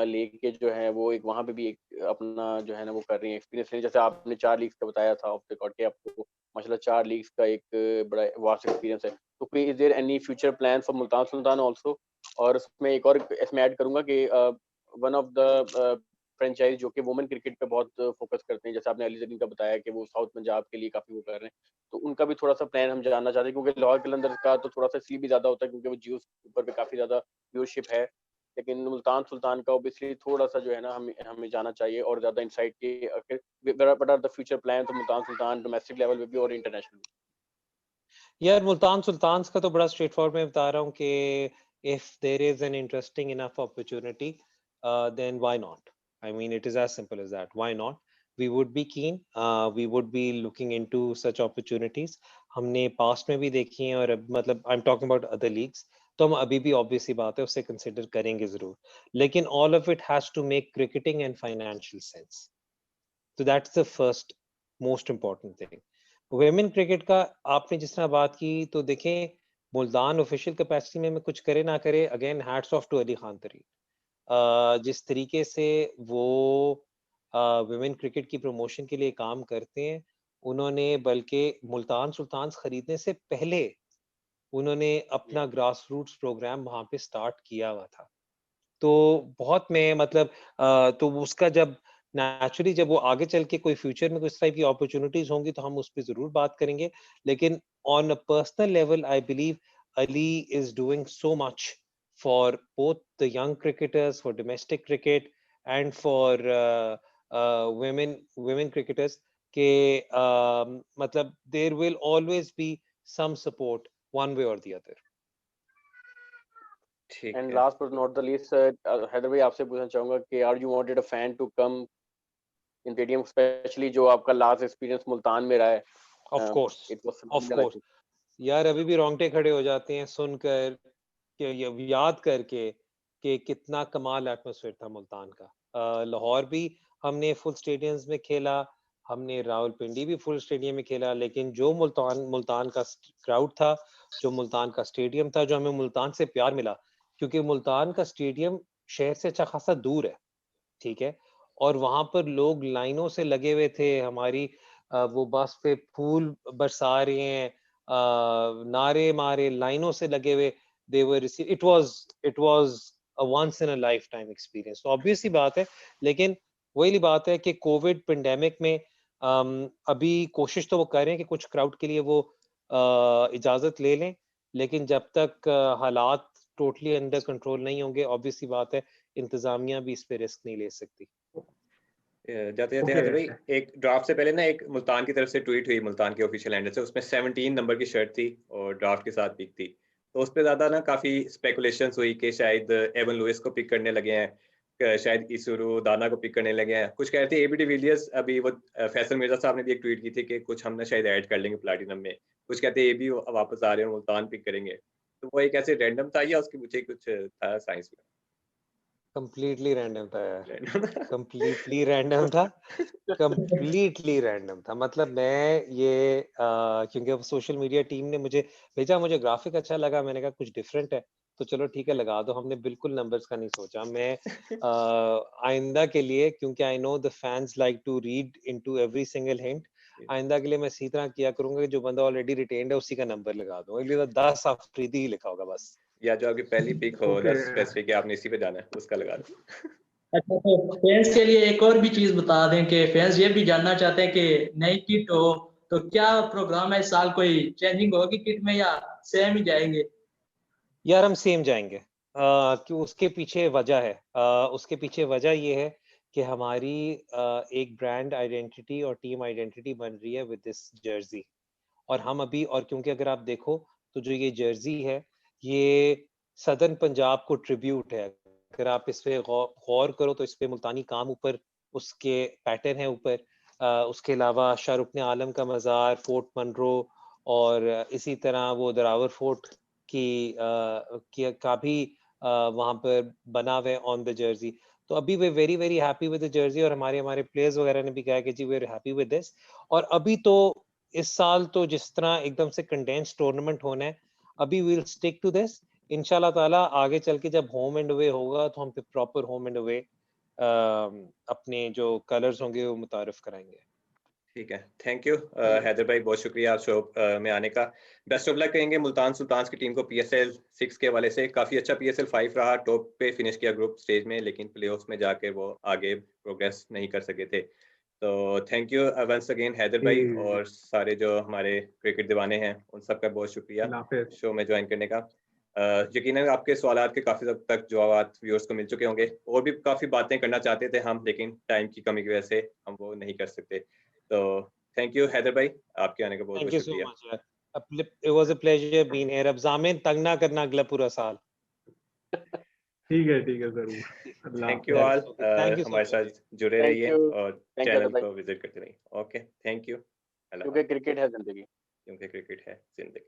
लेके जो है वो एक वहाँ पे भी एक अपना जो है ना वो कर रही है एक्सपीरियंस ले, जैसे आपने 4 लीग्स का बताया था ऑफ द रिकॉर्ड के आपको माशाल्लाह 4 लीग्स का एक बड़ा वास्ट एक्सपीरियंस है। तो कोई is there any future plan for Multan Sultan also? और उसमें एक और इसमें ऐड करूंगा कि वन ऑफ द फ्रेंचाइज जो कि वुमेन क्रिकेट पे बहुत फोकस करते हैं, जैसे आपने अली जरीन का बताया कि वो साउथ पंजाब के लिए काफी वो कर रहे हैं, तो उनका भी थोड़ा सा प्लान हम जानना चाहते हैं, क्योंकि लाहौर कलंदर्स का तो थोड़ा सा इसलिए भी ज्यादा होता है क्योंकि वो जियो ऊपर पे काफी ज्यादा व्यूअरशिप है, लेकिन मुल्तान सुल्तान का ऑब्वियसली थोड़ा सा जो है ना हमें हमें जाना चाहिए और ज्यादा इंसाइट के आखिर what are the future plan तो मुल्तान सुल्तान डोमेस्टिक लेवल पे भी और इंटरनेशनल। यार मुल्तान सुल्तान्स का तो बड़ा स्ट्रेट फॉरवर्ड मैं बता रहा हूँ कि if there is an interesting enough opportunity, then why not? I mean, it is as simple as that. Why not? We would be keen. We would be looking into such opportunities. हमने पास्ट में भी देखी हैं और अब मतलब I'm talking about other leagues. तो हम अभी भी obviously बात है उसे कंसिडर करेंगे जरूर, लेकिन all of it has to make cricketing and financial sense. So that's the first most important thing. Women cricket का आपने जिस तरह बात की, तो देखें मुल्तान ऑफिशियल कैपेसिटी में कुछ करे ना करे, again hats off to Ali Khan Tareen. जिस तरीके से वो वुमेन क्रिकेट की प्रमोशन के लिए काम करते हैं, उन्होंने बल्कि मुल्तान सुल्तान्स खरीदने से पहले उन्होंने अपना ग्रास रूट्स प्रोग्राम वहां पे स्टार्ट किया हुआ था। तो बहुत में मतलब तो उसका जब नेचुरली जब वो आगे चल के कोई फ्यूचर में कुछ टाइप की अपॉर्चुनिटीज होंगी तो हम उस पर जरूर बात करेंगे, लेकिन on a personal level I believe Ali is doing so much for both the young cricketers, for domestic cricket and for women cricketers के मतलब there will always be some support one way or the other. ठीक एंड है। Last but not the least Haider भाई, आपसे पूछना चाहूंगा कि are you wanted a fan to come in stadium, specially जो आपका लास्ट एक्सपीरियंस मुल्तान में रहा है? Of course, it was of something courस यार, अभी भी रोंगटे खड़े हो जाते हैं सुनकर कि याद करके कि कितना कमाल एटमॉस्फेयर था मुल्तान का। लाहौर भी हमने फुल स्टेडियम्स में खेला, हमने रावलपिंडी भी फुल स्टेडियम में खेला, लेकिन जो मुल्तान मुल्तान का क्राउड था, जो मुल्तान का स्टेडियम था, जो हमें मुल्तान से प्यार मिला, क्योंकि मुल्तान का स्टेडियम शहर से अच्छा खासा दूर है। ठीक है, और वहां पर लोग लाइनों से लगे हुए थे, हमारी वो बस पे फूल बरसा रहे हैं, नारे मारे, लाइनों से लगे हुए, they were it was a once in a lifetime experience. तो ऑब्वियस सी बात है, लेकिन वही बात है कि कोविड पेंडेमिक में अभी कोशिश तो वो कर रहे हैं कि कुछ क्राउड के लिए वो इजाजत ले लें, लेकिन जब तक हालात टोटली अंडर कंट्रोल नहीं होंगे, ऑब्वियस सी बात है इंतजामिया भी इस पे रिस्क नहीं ले सकती। जाते जाते हैदर भाई, एक ड्राफ्ट से पहले ना एक मुल्तान की तरफ से ट्वीट हुई, मुल्तान के ऑफिशियल हैंडल से, उसमें 17 नंबर की शर्ट थी और ड्राफ्ट के साथ पिक थी। तो उस पर ज्यादा ना काफी स्पेकुलेशंस हुई कि शायद एवन लुइस को पिक करने लगे हैं, शायद इसुरु दाना को पिक करने लगे हैं। कुछ कह रहे थे एबी डिविलियर्स, अभी वो फैसल मिर्जा साहब ने भी एक ट्वीट की थी कि कुछ हमने शायद ऐड कर लेंगे प्लैटिनम में। कुछ कहते हैं ये भी वापस आ रहे हैं, मुल्तान पिक करेंगे। तो वो एक ऐसे रैंडम था या उसके पीछे कुछ था साइंस में? कंप्लीटली रैंडम था यार, रैंडम कंप्लीटली रैंडम था, कंप्लीटली रैंडम था। मतलब मैं ये क्योंकि अब सोशल मीडिया टीम ने मुझे भेजा, मुझे ग्राफिक अच्छा लगा, मैंने कहा कुछ डिफरेंट है तो चलो ठीक है लगा दो। हमने बिल्कुल नंबर्स का नहीं सोचा। मैं आइंदा के लिए, क्योंकि I know the fans like to read into every single hint, आइंदा के लिए मैं इसी तरह किया करूंगा कि जो बंदा ऑलरेडी रिटेन्ड है उसी का नंबर लगा दूंगा, इसलिए तो 10 अफरीदी ही लिखा होगा बस। या जो आपकी पहली पिक हो ना Okay. स्पेसिफिक, आपने इसी पे जाना है, उसका लगा दो। अच्छा, तो फैंस के लिए एक और भी चीज बता दें कि फैंस ये भी जानना चाहते हैं कि नई किट हो तो क्या प्रोग्राम है इस साल, कोई चेंजिंग होगी किट में या सेम ही जाएंगे? यार हम सेम जाएंगे, कि उसके पीछे वजह है, उसके पीछे वजह ये है कि हमारी एक ब्रांड आइडेंटिटी और टीम आइडेंटिटी बन रही है विद दिस जर्सी। और हम अभी, और क्योंकि अगर आप देखो तो जो ये जर्सी है ये सदर्न पंजाब को ट्रिब्यूट है। अगर आप इस पे गौर करो तो इस पे मुल्तानी काम ऊपर उसके पैटर्न है ऊपर। उसके अलावा शाहरुख आलम का मज़ार, फोर्ट मनरो और इसी तरह वो दरावर फोर्ट का भी वहाँ पर बना हुआ है ऑन द जर्सी। तो अभी we very very happy with the jersey और हमारे प्लेयर्स वगैरह ने भी कहा कि जी we are happy with this. और अभी तो इस साल तो जिस तरह एकदम से कंडेंस टूर्नामेंट होना है, अभी वील स्टिक टू दिस। इंशाल्लाह ताला आगे चल के जब होम एंड अवे होगा तो हम फिर प्रॉपर होम एंड अवे अपने जो कलर्स होंगे वो मुतारिफ कराएंगे। ठीक है, थैंक यू हैदर भाई, बहुत शुक्रिया आप शो में आने का। बेस्ट ऑफ लक कहेंगे मुल्तान सुल्तान्स की टीम को PSL 6 के हवाले से। काफ़ी अच्छा PSL 5 रहा, टॉप पे फिनिश किया ग्रुप स्टेज में, लेकिन प्लेऑफ्स में जाके वो आगे प्रोग्रेस नहीं कर सके थे। तो thank you once again Haider भाई, और सारे जो हमारे क्रिकेट दीवाने हैं उन सब का बहुत शुक्रिया शो में ज्वाइन करने का। यकीनन आपके सवालात के काफ़ी हद तक जवाब व्यूअर्स को मिल चुके होंगे। और भी काफ़ी बातें करना चाहते थे हम, लेकिन टाइम की कमी की वजह से हम वो नहीं कर सकते। तो थैंक यू हैदर भाई, आपके आने का बहुत बहुत शुक्रिया। थैंक यू सो मच यार, it was a pleasure being here. अब जामिन तंग ना करना अगला पूरा साल। ठीक है जरूर। थैंक यू ऑल, हमारे साथ जुड़े रहिए और चैनल को विजिट करते रहिए। Okay, thank you. क्योंकि क्रिकेट है जिंदगी। क्योंकि क्रिकेट है जिंदगी।